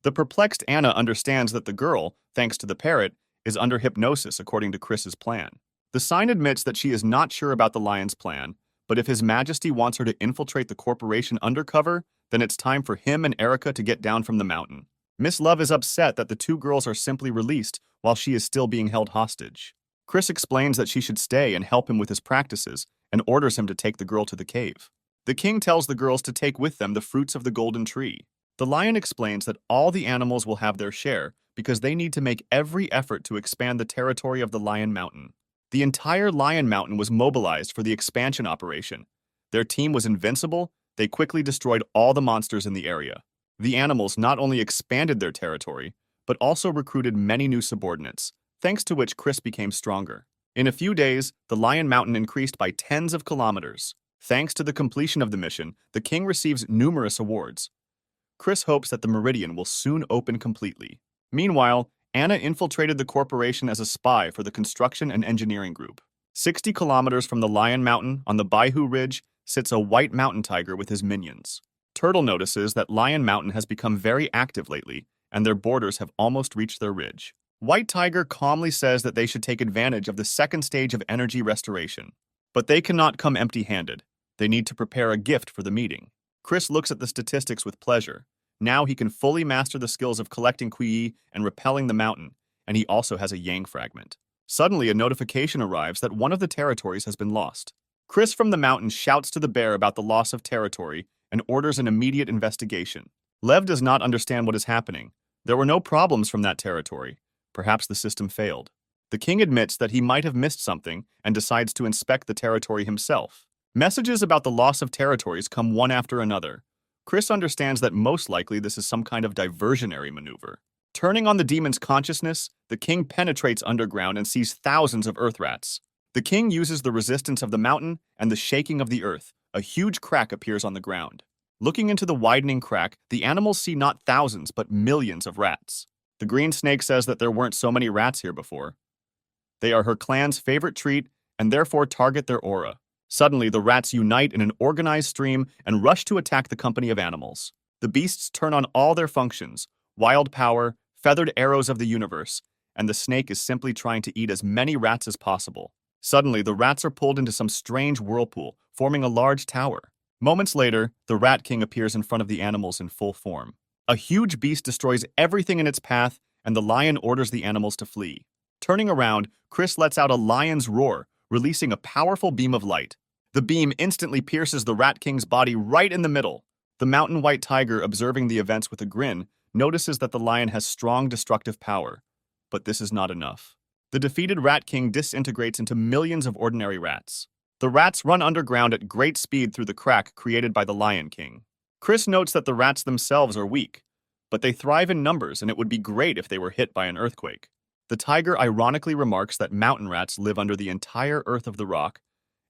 The perplexed Anna understands that the girl, thanks to the parrot, is under hypnosis according to Chris's plan. The sign admits that she is not sure about the lion's plan, but if His Majesty wants her to infiltrate the corporation undercover, then it's time for him and Erica to get down from the mountain. Miss Love is upset that the two girls are simply released while she is still being held hostage. Chris explains that she should stay and help him with his practices and orders him to take the girl to the cave. The king tells the girls to take with them the fruits of the golden tree. The lion explains that all the animals will have their share because they need to make every effort to expand the territory of the Lion Mountain. The entire Lion Mountain was mobilized for the expansion operation. Their team was invincible. They quickly destroyed all the monsters in the area. The animals not only expanded their territory, but also recruited many new subordinates, thanks to which Chris became stronger. In a few days, the Lion Mountain increased by tens of kilometers. Thanks to the completion of the mission, the king receives numerous awards. Chris hopes that the Meridian will soon open completely. Meanwhile, Anna infiltrated the corporation as a spy for the construction and engineering group. 60 kilometers from the Lion Mountain, on the Baihu Ridge, sits a white mountain tiger with his minions. Turtle notices that Lion Mountain has become very active lately, and their borders have almost reached their ridge. White Tiger calmly says that they should take advantage of the second stage of energy restoration. But they cannot come empty-handed. They need to prepare a gift for the meeting. Chris looks at the statistics with pleasure. Now he can fully master the skills of collecting Qi and repelling the mountain, and he also has a Yang fragment. Suddenly, a notification arrives that one of the territories has been lost. Chris from the mountain shouts to the bear about the loss of territory and orders an immediate investigation. Lev does not understand what is happening. There were no problems from that territory. Perhaps the system failed. The king admits that he might have missed something and decides to inspect the territory himself. Messages about the loss of territories come one after another. Chris understands that most likely this is some kind of diversionary maneuver. Turning on the demon's consciousness, the king penetrates underground and sees thousands of earth rats. The king uses the resistance of the mountain and the shaking of the earth. A huge crack appears on the ground. Looking into the widening crack, the animals see not thousands but millions of rats. The green snake says that there weren't so many rats here before. They are her clan's favorite treat and therefore target their aura. Suddenly, the rats unite in an organized stream and rush to attack the company of animals. The beasts turn on all their functions: wild power, feathered arrows of the universe, and the snake is simply trying to eat as many rats as possible. Suddenly, the rats are pulled into some strange whirlpool, forming a large tower. Moments later, the Rat King appears in front of the animals in full form. A huge beast destroys everything in its path, and the lion orders the animals to flee. Turning around, Chris lets out a lion's roar, releasing a powerful beam of light. The beam instantly pierces the Rat King's body right in the middle. The mountain white tiger, observing the events with a grin, notices that the lion has strong destructive power. But this is not enough. The defeated Rat King disintegrates into millions of ordinary rats. The rats run underground at great speed through the crack created by the Lion King. Chris notes that the rats themselves are weak, but they thrive in numbers and it would be great if they were hit by an earthquake. The tiger ironically remarks that mountain rats live under the entire earth of the rock,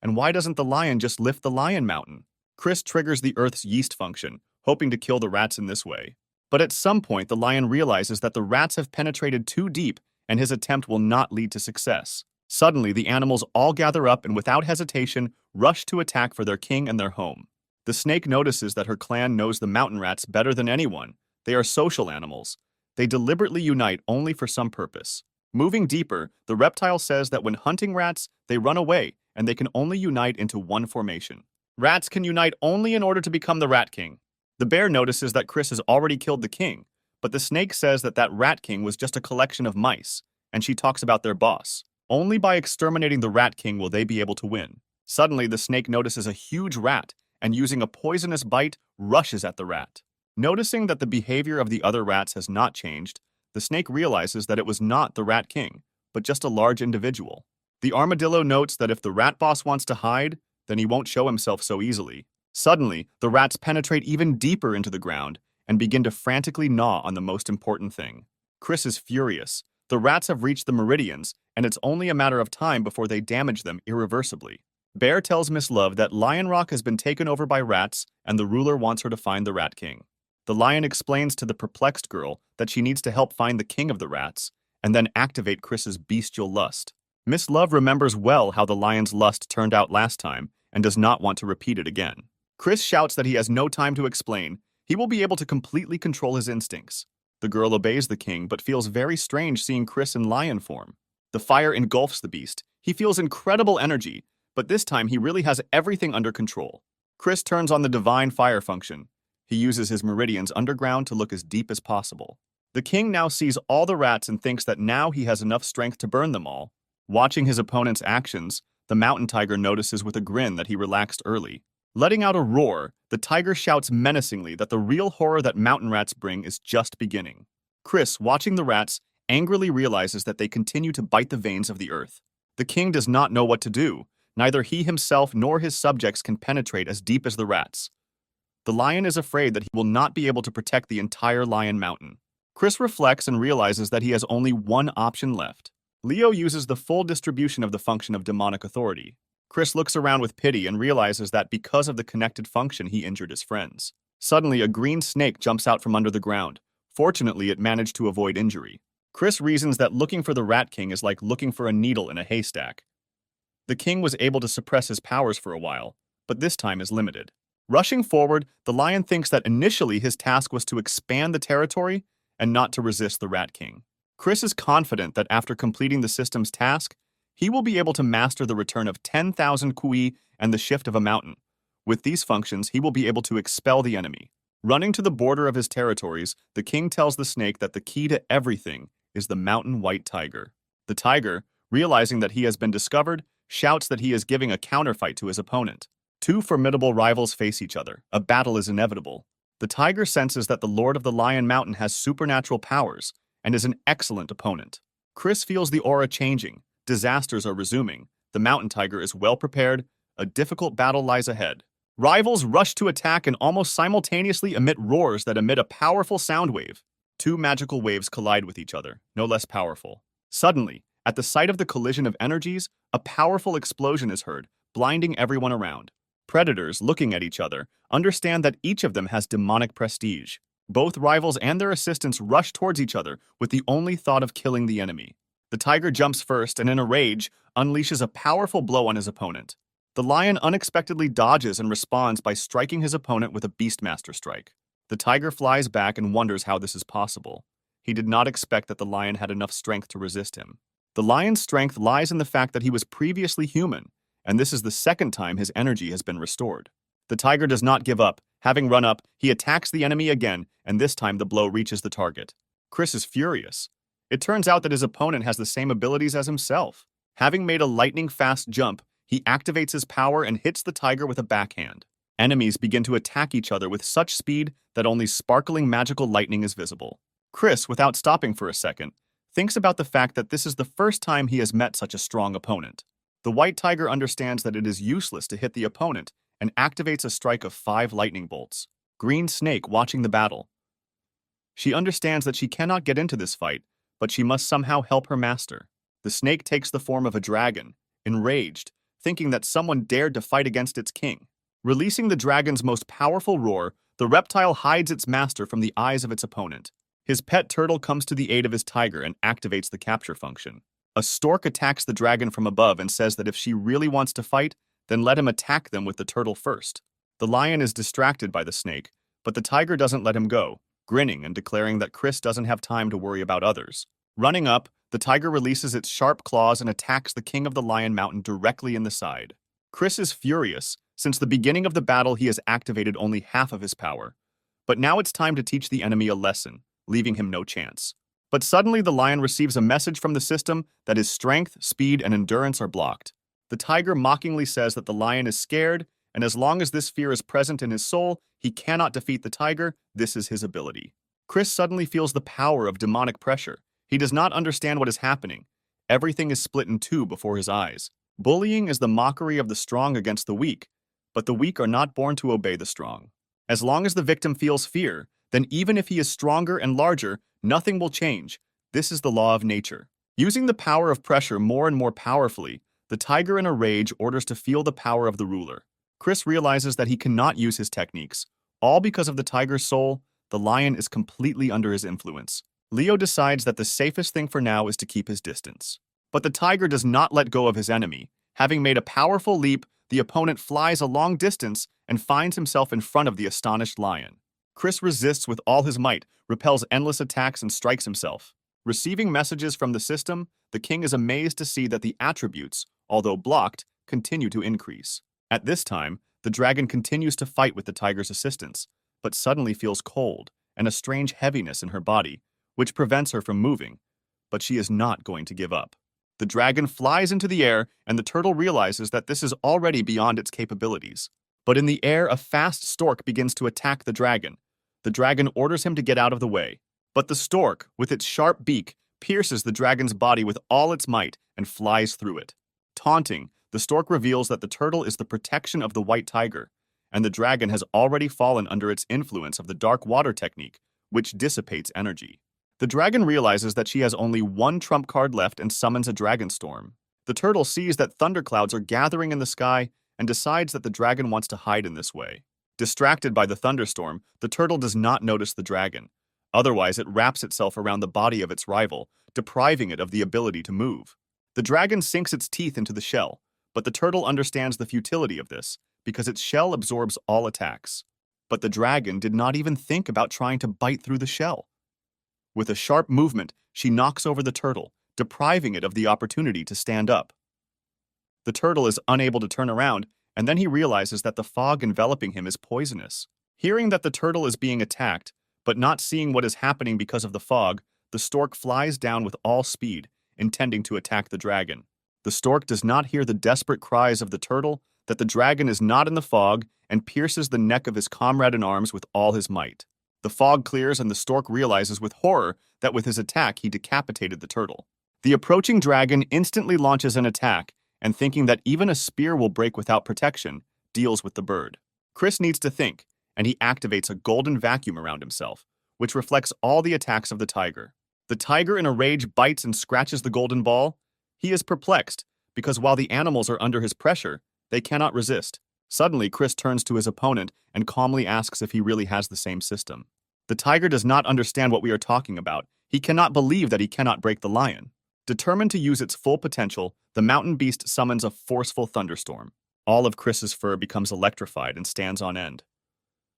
and why doesn't the lion just lift the lion mountain? Chris triggers the earth's yeast function, hoping to kill the rats in this way. But at some point, the lion realizes that the rats have penetrated too deep and his attempt will not lead to success. Suddenly, the animals all gather up and without hesitation, rush to attack for their king and their home. The snake notices that her clan knows the mountain rats better than anyone. They are social animals. They deliberately unite only for some purpose. Moving deeper, the reptile says that when hunting rats, they run away, and they can only unite into one formation. Rats can unite only in order to become the Rat King. The bear notices that Chris has already killed the king, but the snake says that that Rat King was just a collection of mice, and she talks about their boss. Only by exterminating the Rat King will they be able to win. Suddenly, the snake notices a huge rat, and using a poisonous bite, rushes at the rat. Noticing that the behavior of the other rats has not changed, the snake realizes that it was not the Rat King, but just a large individual. The armadillo notes that if the rat boss wants to hide, then he won't show himself so easily. Suddenly, the rats penetrate even deeper into the ground and begin to frantically gnaw on the most important thing. Chris is furious. The rats have reached the meridians, and it's only a matter of time before they damage them irreversibly. Bear tells Miss Love that Lion Rock has been taken over by rats, and the ruler wants her to find the Rat King. The lion explains to the perplexed girl that she needs to help find the king of the rats, and then activate Chris's bestial lust. Miss Love remembers well how the lion's lust turned out last time, and does not want to repeat it again. Chris shouts that he has no time to explain. He will be able to completely control his instincts. The girl obeys the king, but feels very strange seeing Chris in lion form. The fire engulfs the beast. He feels incredible energy, but this time he really has everything under control. Chris turns on the divine fire function. He uses his meridians underground to look as deep as possible. The king now sees all the rats and thinks that now he has enough strength to burn them all. Watching his opponent's actions, the mountain tiger notices with a grin that he relaxed early. Letting out a roar, the tiger shouts menacingly that the real horror that mountain rats bring is just beginning. Chris, watching the rats, angrily realizes that they continue to bite the veins of the earth. The king does not know what to do. Neither he himself nor his subjects can penetrate as deep as the rats. The lion is afraid that he will not be able to protect the entire Lion Mountain. Chris reflects and realizes that he has only one option left. Leo uses the full distribution of the function of demonic authority. Chris looks around with pity and realizes that because of the connected function, he injured his friends. Suddenly, a green snake jumps out from under the ground. Fortunately, it managed to avoid injury. Chris reasons that looking for the Rat King is like looking for a needle in a haystack. The king was able to suppress his powers for a while, but this time is limited. Rushing forward, the lion thinks that initially his task was to expand the territory and not to resist the Rat King. Chris is confident that after completing the system's task, he will be able to master the return of 10,000 kui and the shift of a mountain. With these functions, he will be able to expel the enemy. Running to the border of his territories, the king tells the snake that the key to everything is the mountain white tiger. The tiger, realizing that he has been discovered, shouts that he is giving a counterfight to his opponent. Two formidable rivals face each other. A battle is inevitable. The tiger senses that the Lord of the Lion Mountain has supernatural powers and is an excellent opponent. Chris feels the aura changing. Disasters are resuming. The mountain tiger is well prepared. A difficult battle lies ahead. Rivals rush to attack and almost simultaneously emit roars that emit a powerful sound wave. Two magical waves collide with each other, no less powerful. Suddenly, at the sight of the collision of energies, a powerful explosion is heard, blinding everyone around. Predators, looking at each other, understand that each of them has demonic prestige. Both rivals and their assistants rush towards each other with the only thought of killing the enemy. The tiger jumps first and, in a rage, unleashes a powerful blow on his opponent. The lion unexpectedly dodges and responds by striking his opponent with a Beastmaster strike. The tiger flies back and wonders how this is possible. He did not expect that the lion had enough strength to resist him. The lion's strength lies in the fact that he was previously human, and this is the second time his energy has been restored. The tiger does not give up. Having run up, he attacks the enemy again, and this time the blow reaches the target. Chris is furious. It turns out that his opponent has the same abilities as himself. Having made a lightning-fast jump, he activates his power and hits the tiger with a backhand. Enemies begin to attack each other with such speed that only sparkling magical lightning is visible. Chris, without stopping for a second, thinks about the fact that this is the first time he has met such a strong opponent. The white tiger understands that it is useless to hit the opponent and activates a strike of 5 lightning bolts. Green Snake, watching the battle. She understands that she cannot get into this fight, but she must somehow help her master. The snake takes the form of a dragon, enraged, thinking that someone dared to fight against its king. Releasing the dragon's most powerful roar, the reptile hides its master from the eyes of its opponent. His pet turtle comes to the aid of his tiger and activates the capture function. A stork attacks the dragon from above and says that if she really wants to fight, then let him attack them with the turtle first. The lion is distracted by the snake, but the tiger doesn't let him go, grinning and declaring that Chris doesn't have time to worry about others. Running up, the tiger releases its sharp claws and attacks the king of the Lion Mountain directly in the side. Chris is furious. Since the beginning of the battle, he has activated only half of his power. But now it's time to teach the enemy a lesson, leaving him no chance. But suddenly the lion receives a message from the system that his strength, speed, and endurance are blocked. The tiger mockingly says that the lion is scared, and as long as this fear is present in his soul, he cannot defeat the tiger. This is his ability. Chris suddenly feels the power of demonic pressure. He does not understand what is happening. Everything is split in two before his eyes. Bullying is the mockery of the strong against the weak, but the weak are not born to obey the strong. As long as the victim feels fear, then even if he is stronger and larger, nothing will change. This is the law of nature. Using the power of pressure more and more powerfully, the tiger in a rage orders to feel the power of the ruler. Chris realizes that he cannot use his techniques. All because of the tiger's soul, the lion is completely under his influence. Leo decides that the safest thing for now is to keep his distance. But the tiger does not let go of his enemy. Having made a powerful leap, the opponent flies a long distance and finds himself in front of the astonished lion. Chris resists with all his might, repels endless attacks, and strikes himself. Receiving messages from the system, the king is amazed to see that the attributes, although blocked, continue to increase. At this time, the dragon continues to fight with the tiger's assistance, but suddenly feels cold and a strange heaviness in her body, which prevents her from moving. But she is not going to give up. The dragon flies into the air, and the turtle realizes that this is already beyond its capabilities. But in the air, a fast stork begins to attack the dragon. The dragon orders him to get out of the way. But the stork, with its sharp beak, pierces the dragon's body with all its might and flies through it. Taunting, the stork reveals that the turtle is the protection of the white tiger, and the dragon has already fallen under its influence of the dark water technique, which dissipates energy. The dragon realizes that she has only one trump card left and summons a dragon storm. The turtle sees that thunderclouds are gathering in the sky and decides that the dragon wants to hide in this way. Distracted by the thunderstorm, the turtle does not notice the dragon. Otherwise, it wraps itself around the body of its rival, depriving it of the ability to move. The dragon sinks its teeth into the shell, but the turtle understands the futility of this because its shell absorbs all attacks. But the dragon did not even think about trying to bite through the shell. With a sharp movement, she knocks over the turtle, depriving it of the opportunity to stand up. The turtle is unable to turn around, and then he realizes that the fog enveloping him is poisonous. Hearing that the turtle is being attacked, but not seeing what is happening because of the fog, the stork flies down with all speed, intending to attack the dragon. The stork does not hear the desperate cries of the turtle that the dragon is not in the fog and pierces the neck of his comrade in arms with all his might. The fog clears and the stork realizes with horror that with his attack he decapitated the turtle. The approaching dragon instantly launches an attack and, thinking that even a spear will break without protection, deals with the bird. Chris needs to think, and he activates a golden vacuum around himself, which reflects all the attacks of the tiger. The tiger in a rage bites and scratches the golden ball. He is perplexed, because while the animals are under his pressure, they cannot resist. Suddenly, Chris turns to his opponent and calmly asks if he really has the same system. The tiger does not understand what we are talking about. He cannot believe that he cannot break the lion. Determined to use its full potential, the mountain beast summons a forceful thunderstorm. All of Chris's fur becomes electrified and stands on end.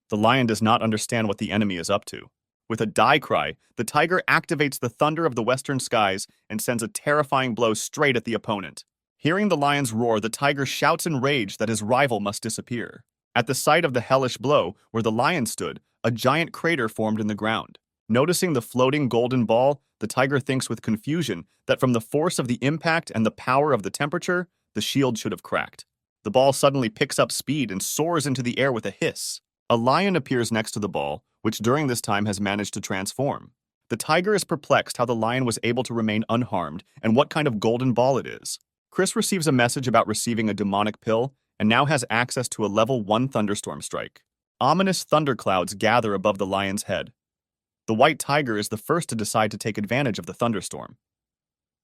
The lion does not understand what the enemy is up to. With a die cry, the tiger activates the thunder of the western skies and sends a terrifying blow straight at the opponent. Hearing the lion's roar, the tiger shouts in rage that his rival must disappear. At the site of the hellish blow, where the lion stood, a giant crater formed in the ground. Noticing the floating golden ball, the tiger thinks with confusion that from the force of the impact and the power of the temperature, the shield should have cracked. The ball suddenly picks up speed and soars into the air with a hiss. A lion appears next to the ball, which during this time has managed to transform. The tiger is perplexed how the lion was able to remain unharmed and what kind of golden ball it is. Chris receives a message about receiving a demonic pill and now has access to a level 1 thunderstorm strike. Ominous thunderclouds gather above the lion's head. The white tiger is the first to decide to take advantage of the thunderstorm.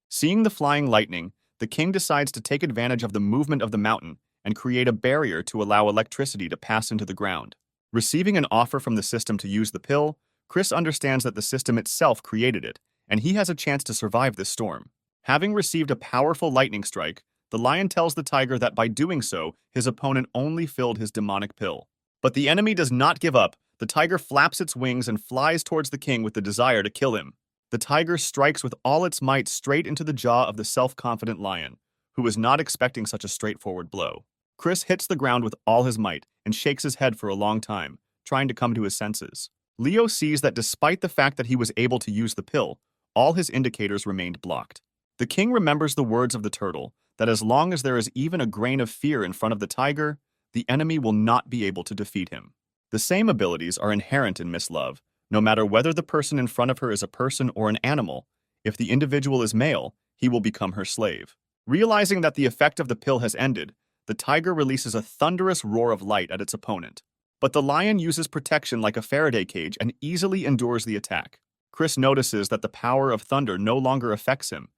Seeing the flying lightning, the king decides to take advantage of the movement of the mountain and create a barrier to allow electricity to pass into the ground. Receiving an offer from the system to use the pill, Chris understands that the system itself created it, and he has a chance to survive this storm. Having received a powerful lightning strike, the lion tells the tiger that by doing so, his opponent only filled his demonic pill. But the enemy does not give up. The tiger flaps its wings and flies towards the king with the desire to kill him. The tiger strikes with all its might straight into the jaw of the self-confident lion, who was not expecting such a straightforward blow. Chris hits the ground with all his might and shakes his head for a long time, trying to come to his senses. Leo sees that despite the fact that he was able to use the pill, all his indicators remained blocked. The king remembers the words of the turtle, that as long as there is even a grain of fear in front of the tiger, the enemy will not be able to defeat him. The same abilities are inherent in Miss Love. No matter whether the person in front of her is a person or an animal, if the individual is male, he will become her slave. Realizing that the effect of the pill has ended, the tiger releases a thunderous roar of light at its opponent. But the lion uses protection like a Faraday cage and easily endures the attack. Chris notices that the power of thunder no longer affects him,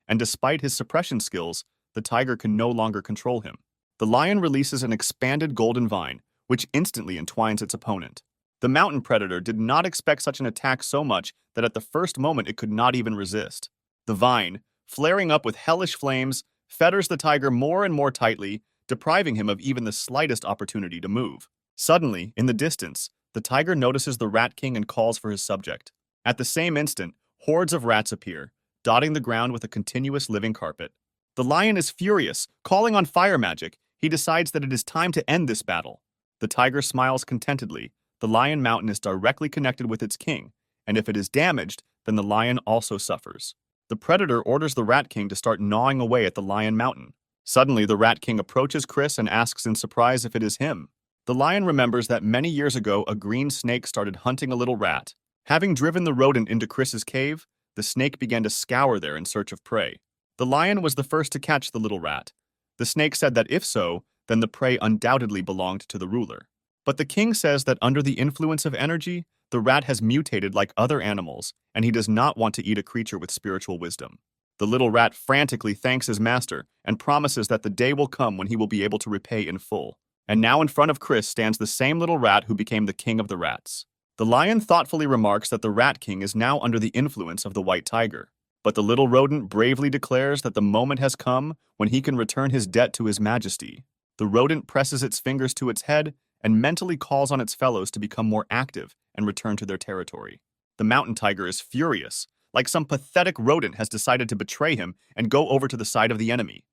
and despite his suppression skills, the tiger can no longer control him. The lion releases an expanded golden vine, which instantly entwines its opponent. The mountain predator did not expect such an attack so much that at the first moment it could not even resist. The vine, flaring up with hellish flames, fetters the tiger more and more tightly, depriving him of even the slightest opportunity to move. Suddenly, in the distance, the tiger notices the Rat King and calls for his subject. At the same instant, hordes of rats appear, dotting the ground with a continuous living carpet. The lion is furious, calling on fire magic. He decides that it is time to end this battle. The tiger smiles contentedly. The lion mountain is directly connected with its king, and if it is damaged, then the lion also suffers. The predator orders the Rat King to start gnawing away at the lion mountain. Suddenly, the Rat King approaches Chris and asks in surprise if it is him. The lion remembers that many years ago, a green snake started hunting a little rat. Having driven the rodent into Chris's cave, the snake began to scour there in search of prey. The lion was the first to catch the little rat. The snake said that if so, then the prey undoubtedly belonged to the ruler. But the king says that under the influence of energy, the rat has mutated like other animals, and he does not want to eat a creature with spiritual wisdom. The little rat frantically thanks his master and promises that the day will come when he will be able to repay in full. And now in front of Chris stands the same little rat who became the king of the rats. The lion thoughtfully remarks that the Rat King is now under the influence of the white tiger. But the little rodent bravely declares that the moment has come when he can return his debt to his majesty. The rodent presses its fingers to its head and mentally calls on its fellows to become more active and return to their territory. The mountain tiger is furious. like some pathetic rodent has decided to betray him and go over to the side of the enemy.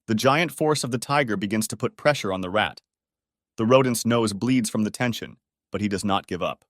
The giant force of the tiger begins to put pressure on the rat. The rodent's nose bleeds from the tension, but he does not give up.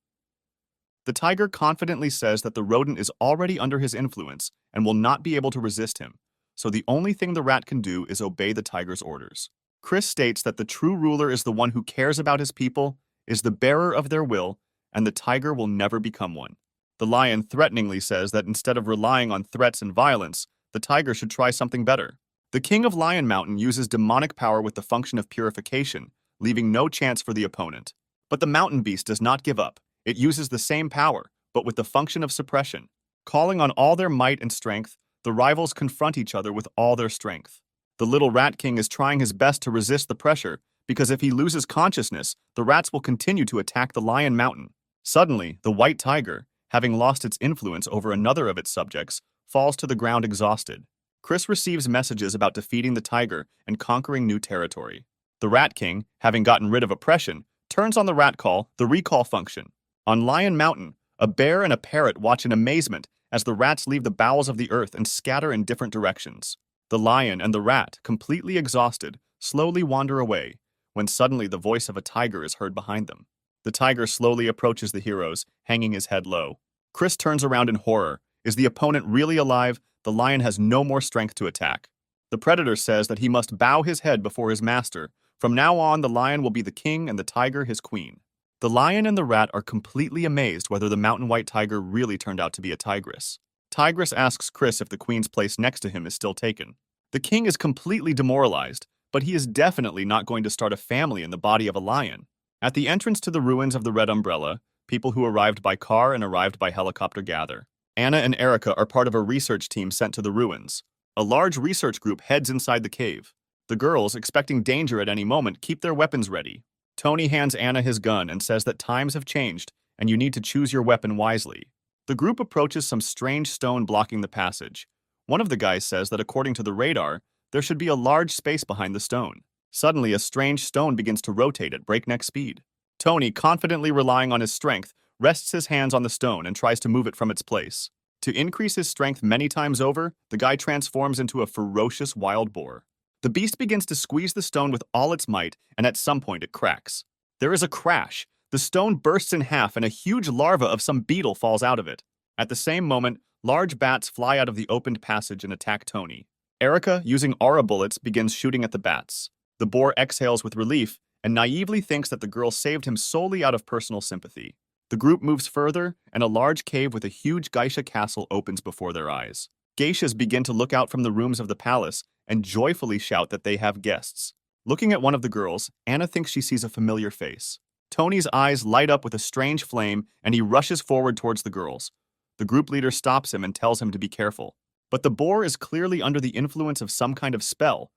The tiger confidently says that the rodent is already under his influence and will not be able to resist him, so the only thing the rat can do is obey the tiger's orders. Chris states that the true ruler is the one who cares about his people, is the bearer of their will, and the tiger will never become one. The lion threateningly says that instead of relying on threats and violence, the tiger should try something better. The king of Lion Mountain uses demonic power with the function of purification, leaving no chance for the opponent. But the mountain beast does not give up. It uses the same power, but with the function of suppression. Calling on all their might and strength, the rivals confront each other with all their strength. The little rat king is trying his best to resist the pressure, because if he loses consciousness, the rats will continue to attack the Lion Mountain. Suddenly, the white tiger, having lost its influence over another of its subjects, falls to the ground exhausted. Chris receives messages about defeating the tiger and conquering new territory. The Rat King, having gotten rid of oppression, turns on the rat call, the recall function. On Lion Mountain, a bear and a parrot watch in amazement as the rats leave the bowels of the earth and scatter in different directions. The lion and the rat, completely exhausted, slowly wander away, when suddenly the voice of a tiger is heard behind them. The tiger slowly approaches the heroes, hanging his head low. Chris turns around in horror. Is the opponent really alive? The lion has no more strength to attack. The predator says that he must bow his head before his master. From now on, the lion will be the king and the tiger his queen. The lion and the rat are completely amazed whether the mountain white tiger really turned out to be a tigress. Tigress asks Chris if the queen's place next to him is still taken. The king is completely demoralized, but he is definitely not going to start a family in the body of a lion. At the entrance to the ruins of the Red Umbrella, people who arrived by car and arrived by helicopter gather. Anna and Erica are part of a research team sent to the ruins. A large research group heads inside the cave. The girls, expecting danger at any moment, keep their weapons ready. Tony hands Anna his gun and says that times have changed and you need to choose your weapon wisely. The group approaches some strange stone blocking the passage. One of the guys says that according to the radar, there should be a large space behind the stone. Suddenly, a strange stone begins to rotate at breakneck speed. Tony, confidently relying on his strength, rests his hands on the stone and tries to move it from its place. To increase his strength many times over, the guy transforms into a ferocious wild boar. The beast begins to squeeze the stone with all its might, and at some point it cracks. There is a crash. The stone bursts in half and a huge larva of some beetle falls out of it. At the same moment, large bats fly out of the opened passage and attack Tony. Erica, using aura bullets, begins shooting at the bats. The boar exhales with relief and naively thinks that the girl saved him solely out of personal sympathy. The group moves further, and a large cave with a huge geisha castle opens before their eyes. Geishas begin to look out from the rooms of the palace and joyfully shout that they have guests. Looking at one of the girls, Anna thinks she sees a familiar face. Tony's eyes light up with a strange flame, and he rushes forward towards the girls. The group leader stops him and tells him to be careful. But the boar is clearly under the influence of some kind of spell.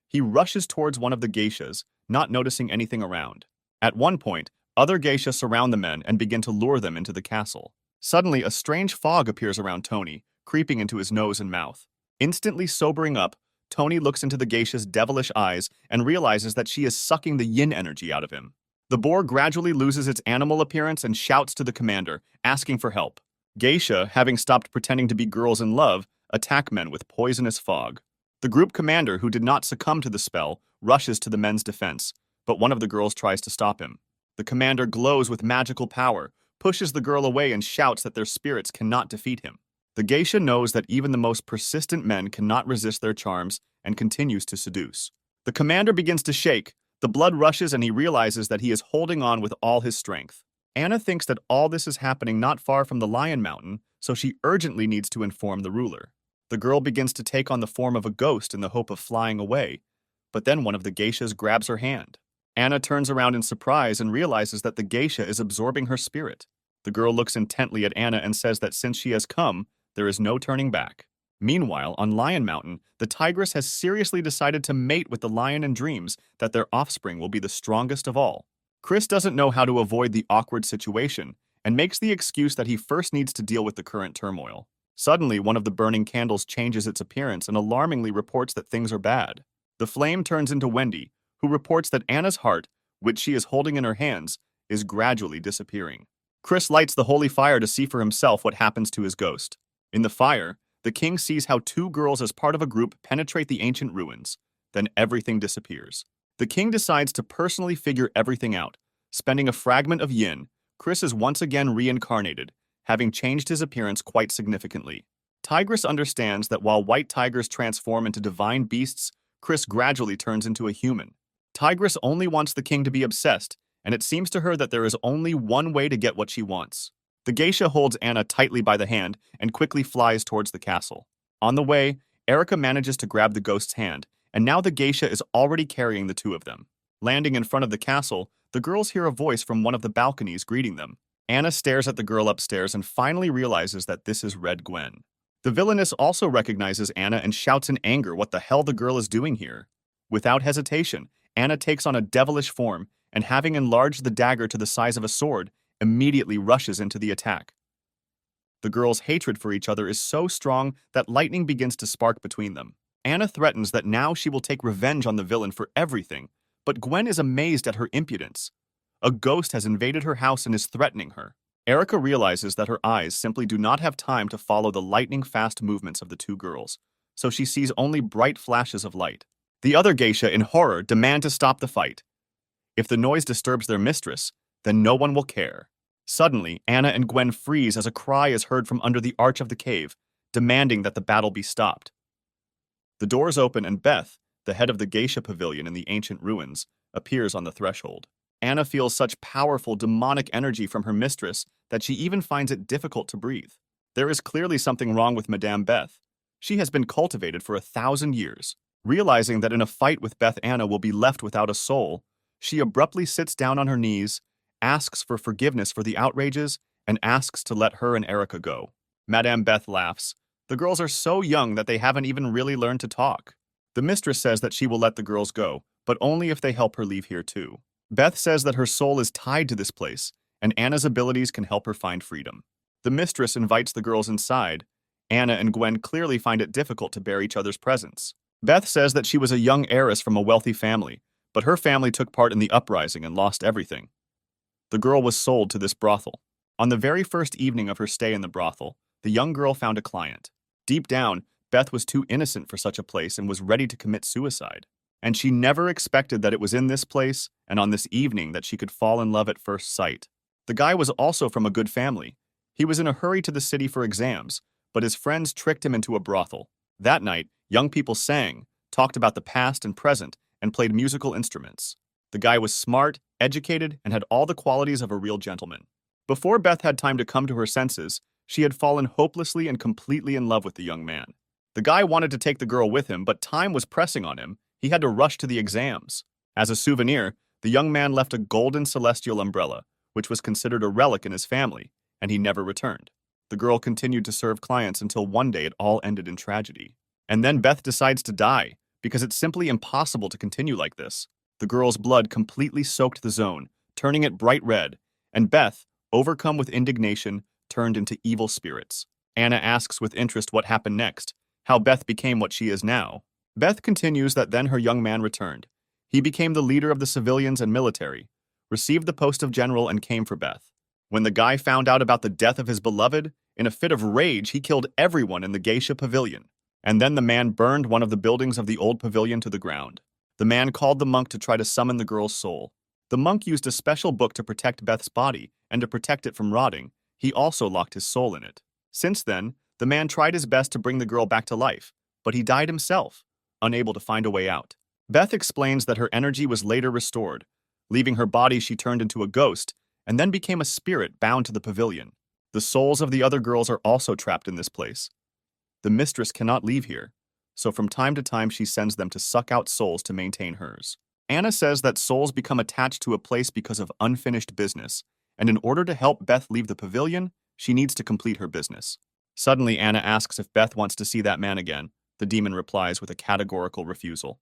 He rushes towards one of the geishas, not noticing anything around. At one point, other geishas surround the men and begin to lure them into the castle. Suddenly, a strange fog appears around Tony, creeping into his nose and mouth. Instantly sobering up, Tony looks into the geisha's devilish eyes and realizes that she is sucking the yin energy out of him. The boar gradually loses its animal appearance and shouts to the commander, asking for help. Geisha, having stopped pretending to be girls in love, attack men with poisonous fog. The group commander, who did not succumb to the spell, rushes to the men's defense, but one of the girls tries to stop him. The commander glows with magical power, pushes the girl away and shouts that their spirits cannot defeat him. The geisha knows that even the most persistent men cannot resist their charms and continues to seduce. The commander begins to shake, the blood rushes and he realizes that he is holding on with all his strength. Anna thinks that all this is happening not far from the Lion Mountain, so she urgently needs to inform the ruler. The girl begins to take on the form of a ghost in the hope of flying away, but then one of the geishas grabs her hand. Anna turns around in surprise and realizes that the geisha is absorbing her spirit. The girl looks intently at Anna and says that since she has come, there is no turning back. Meanwhile, on Lion Mountain, the tigress has seriously decided to mate with the lion and dreams that their offspring will be the strongest of all. Chris doesn't know how to avoid the awkward situation and makes the excuse that he first needs to deal with the current turmoil. Suddenly, one of the burning candles changes its appearance and alarmingly reports that things are bad. The flame turns into Wendy, who reports that Anna's heart, which she is holding in her hands, is gradually disappearing. Chris lights the holy fire to see for himself what happens to his ghost. In the fire, the king sees how two girls as part of a group penetrate the ancient ruins. Then everything disappears. The king decides to personally figure everything out. Spending a fragment of yin, Chris is once again reincarnated, having changed his appearance quite significantly. Tigress understands that while white tigers transform into divine beasts, Chris gradually turns into a human. Tigress only wants the king to be obsessed, and it seems to her that there is only one way to get what she wants. The geisha holds Anna tightly by the hand and quickly flies towards the castle. On the way, Erica manages to grab the ghost's hand, and now the geisha is already carrying the two of them. Landing in front of the castle, the girls hear a voice from one of the balconies greeting them. Anna stares at the girl upstairs and finally realizes that this is Red Gwen. The villainess also recognizes Anna and shouts in anger what the hell the girl is doing here. Without hesitation, Anna takes on a devilish form and, having enlarged the dagger to the size of a sword, immediately rushes into the attack. The girls' hatred for each other is so strong that lightning begins to spark between them. Anna threatens that now she will take revenge on the villain for everything, but Gwen is amazed at her impudence. A ghost has invaded her house and is threatening her. Erica realizes that her eyes simply do not have time to follow the lightning-fast movements of the two girls, so she sees only bright flashes of light. The other geisha, in horror, demand to stop the fight. If the noise disturbs their mistress, then no one will care. Suddenly, Anna and Gwen freeze as a cry is heard from under the arch of the cave, demanding that the battle be stopped. The doors open and Beth, the head of the geisha pavilion in the ancient ruins, appears on the threshold. Anna feels such powerful demonic energy from her mistress that she even finds it difficult to breathe. There is clearly something wrong with Madame Beth. She has been cultivated for 1,000 years. Realizing that in a fight with Beth, Anna will be left without a soul, she abruptly sits down on her knees, asks for forgiveness for the outrages, and asks to let her and Erica go. Madame Beth laughs. The girls are so young that they haven't even really learned to talk. The mistress says that she will let the girls go, but only if they help her leave here too. Beth says that her soul is tied to this place, and Anna's abilities can help her find freedom. The mistress invites the girls inside. Anna and Gwen clearly find it difficult to bear each other's presence. Beth says that she was a young heiress from a wealthy family, but her family took part in the uprising and lost everything. The girl was sold to this brothel. On the very first evening of her stay in the brothel, the young girl found a client. Deep down, Beth was too innocent for such a place and was ready to commit suicide. And she never expected that it was in this place and on this evening that she could fall in love at first sight. The guy was also from a good family. He was in a hurry to the city for exams, but his friends tricked him into a brothel. That night, young people sang, talked about the past and present, and played musical instruments. The guy was smart, educated, and had all the qualities of a real gentleman. Before Beth had time to come to her senses, she had fallen hopelessly and completely in love with the young man. The guy wanted to take the girl with him, but time was pressing on him. He had to rush to the exams. As a souvenir, the young man left a golden celestial umbrella, which was considered a relic in his family, and he never returned. The girl continued to serve clients until one day it all ended in tragedy. And then Beth decides to die, because it's simply impossible to continue like this. The girl's blood completely soaked the zone, turning it bright red, and Beth, overcome with indignation, turned into evil spirits. Anna asks with interest what happened next, how Beth became what she is now. Beth continues that then her young man returned. He became the leader of the civilians and military, received the post of general, and came for Beth. When the guy found out about the death of his beloved, in a fit of rage, he killed everyone in the geisha pavilion. And then the man burned one of the buildings of the old pavilion to the ground. The man called the monk to try to summon the girl's soul. The monk used a special book to protect Beth's body, and to protect it from rotting, he also locked his soul in it. Since then, the man tried his best to bring the girl back to life, but he died himself, unable to find a way out. Beth explains that her energy was later restored. Leaving her body, she turned into a ghost, and then became a spirit bound to the pavilion. The souls of the other girls are also trapped in this place. The mistress cannot leave here, so from time to time she sends them to suck out souls to maintain hers. Anna says that souls become attached to a place because of unfinished business, and in order to help Beth leave the pavilion, she needs to complete her business. Suddenly, Anna asks if Beth wants to see that man again. The demon replies with a categorical refusal.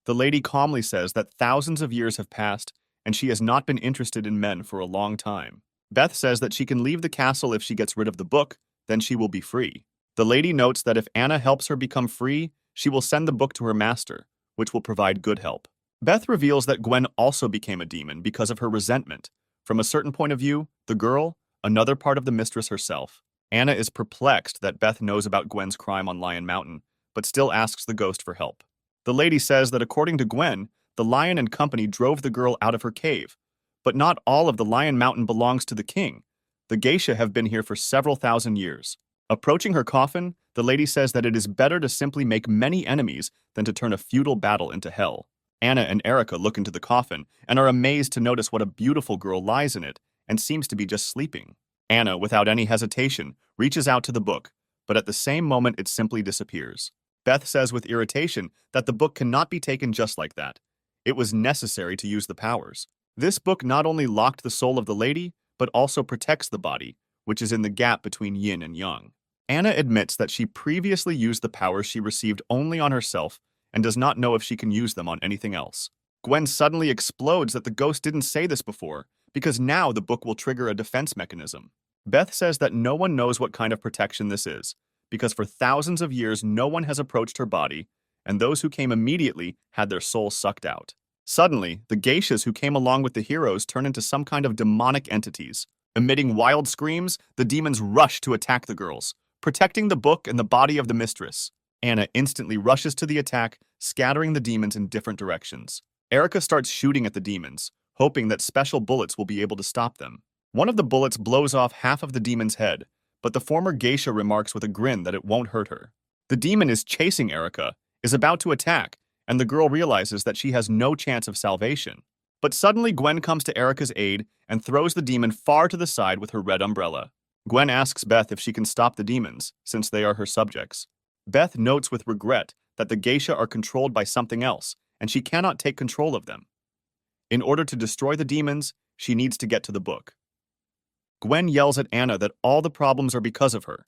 The lady calmly says that thousands of years have passed, and she has not been interested in men for a long time. Beth says that she can leave the castle if she gets rid of the book, then she will be free. The lady notes that if Anna helps her become free, she will send the book to her master, which will provide good help. Beth reveals that Gwen also became a demon because of her resentment. From a certain point of view, the girl, another part of the mistress herself. Anna is perplexed that Beth knows about Gwen's crime on Lion Mountain, but still asks the ghost for help. The lady says that according to Gwen, the lion and company drove the girl out of her cave, but not all of the Lion Mountain belongs to the king. The geisha have been here for several thousand years. Approaching her coffin, the lady says that it is better to simply make many enemies than to turn a feudal battle into hell. Anna and Erica look into the coffin and are amazed to notice what a beautiful girl lies in it and seems to be just sleeping. Anna, without any hesitation, reaches out to the book, but at the same moment it simply disappears. Beth says with irritation that the book cannot be taken just like that. It was necessary to use the powers. This book not only locked the soul of the lady, but also protects the body, which is in the gap between yin and yang. Anna admits that she previously used the powers she received only on herself and does not know if she can use them on anything else. Gwen suddenly explodes that the ghost didn't say this before, because now the book will trigger a defense mechanism. Beth says that no one knows what kind of protection this is, because for thousands of years no one has approached her body, and those who came immediately had their souls sucked out. Suddenly, the geishas who came along with the heroes turn into some kind of demonic entities. Emitting wild screams, the demons rush to attack the girls, protecting the book and the body of the mistress. Anna instantly rushes to the attack, scattering the demons in different directions. Erica starts shooting at the demons, hoping that special bullets will be able to stop them. One of the bullets blows off half of the demon's head, but the former geisha remarks with a grin that it won't hurt her. The demon is chasing Erica, is about to attack, and the girl realizes that she has no chance of salvation. But suddenly Gwen comes to Erica's aid and throws the demon far to the side with her red umbrella. Gwen asks Beth if she can stop the demons, since they are her subjects. Beth notes with regret that the geisha are controlled by something else, and she cannot take control of them. In order to destroy the demons, she needs to get to the book. Gwen yells at Anna that all the problems are because of her.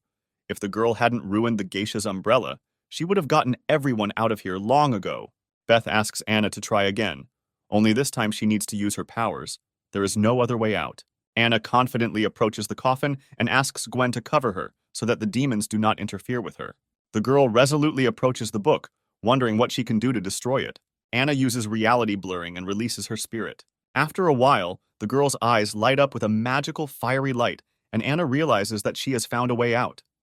If the girl hadn't ruined the geisha's umbrella, she would have gotten everyone out of here long ago. Beth asks Anna to try again, only this time she needs to use her powers. There is no other way out. Anna confidently approaches the coffin and asks Gwen to cover her so that the demons do not interfere with her. The girl resolutely approaches the book, wondering what she can do to destroy it. Anna uses reality blurring and releases her spirit. After a while, the girl's eyes light up with a magical fiery light, and Anna realizes that she has found a way out.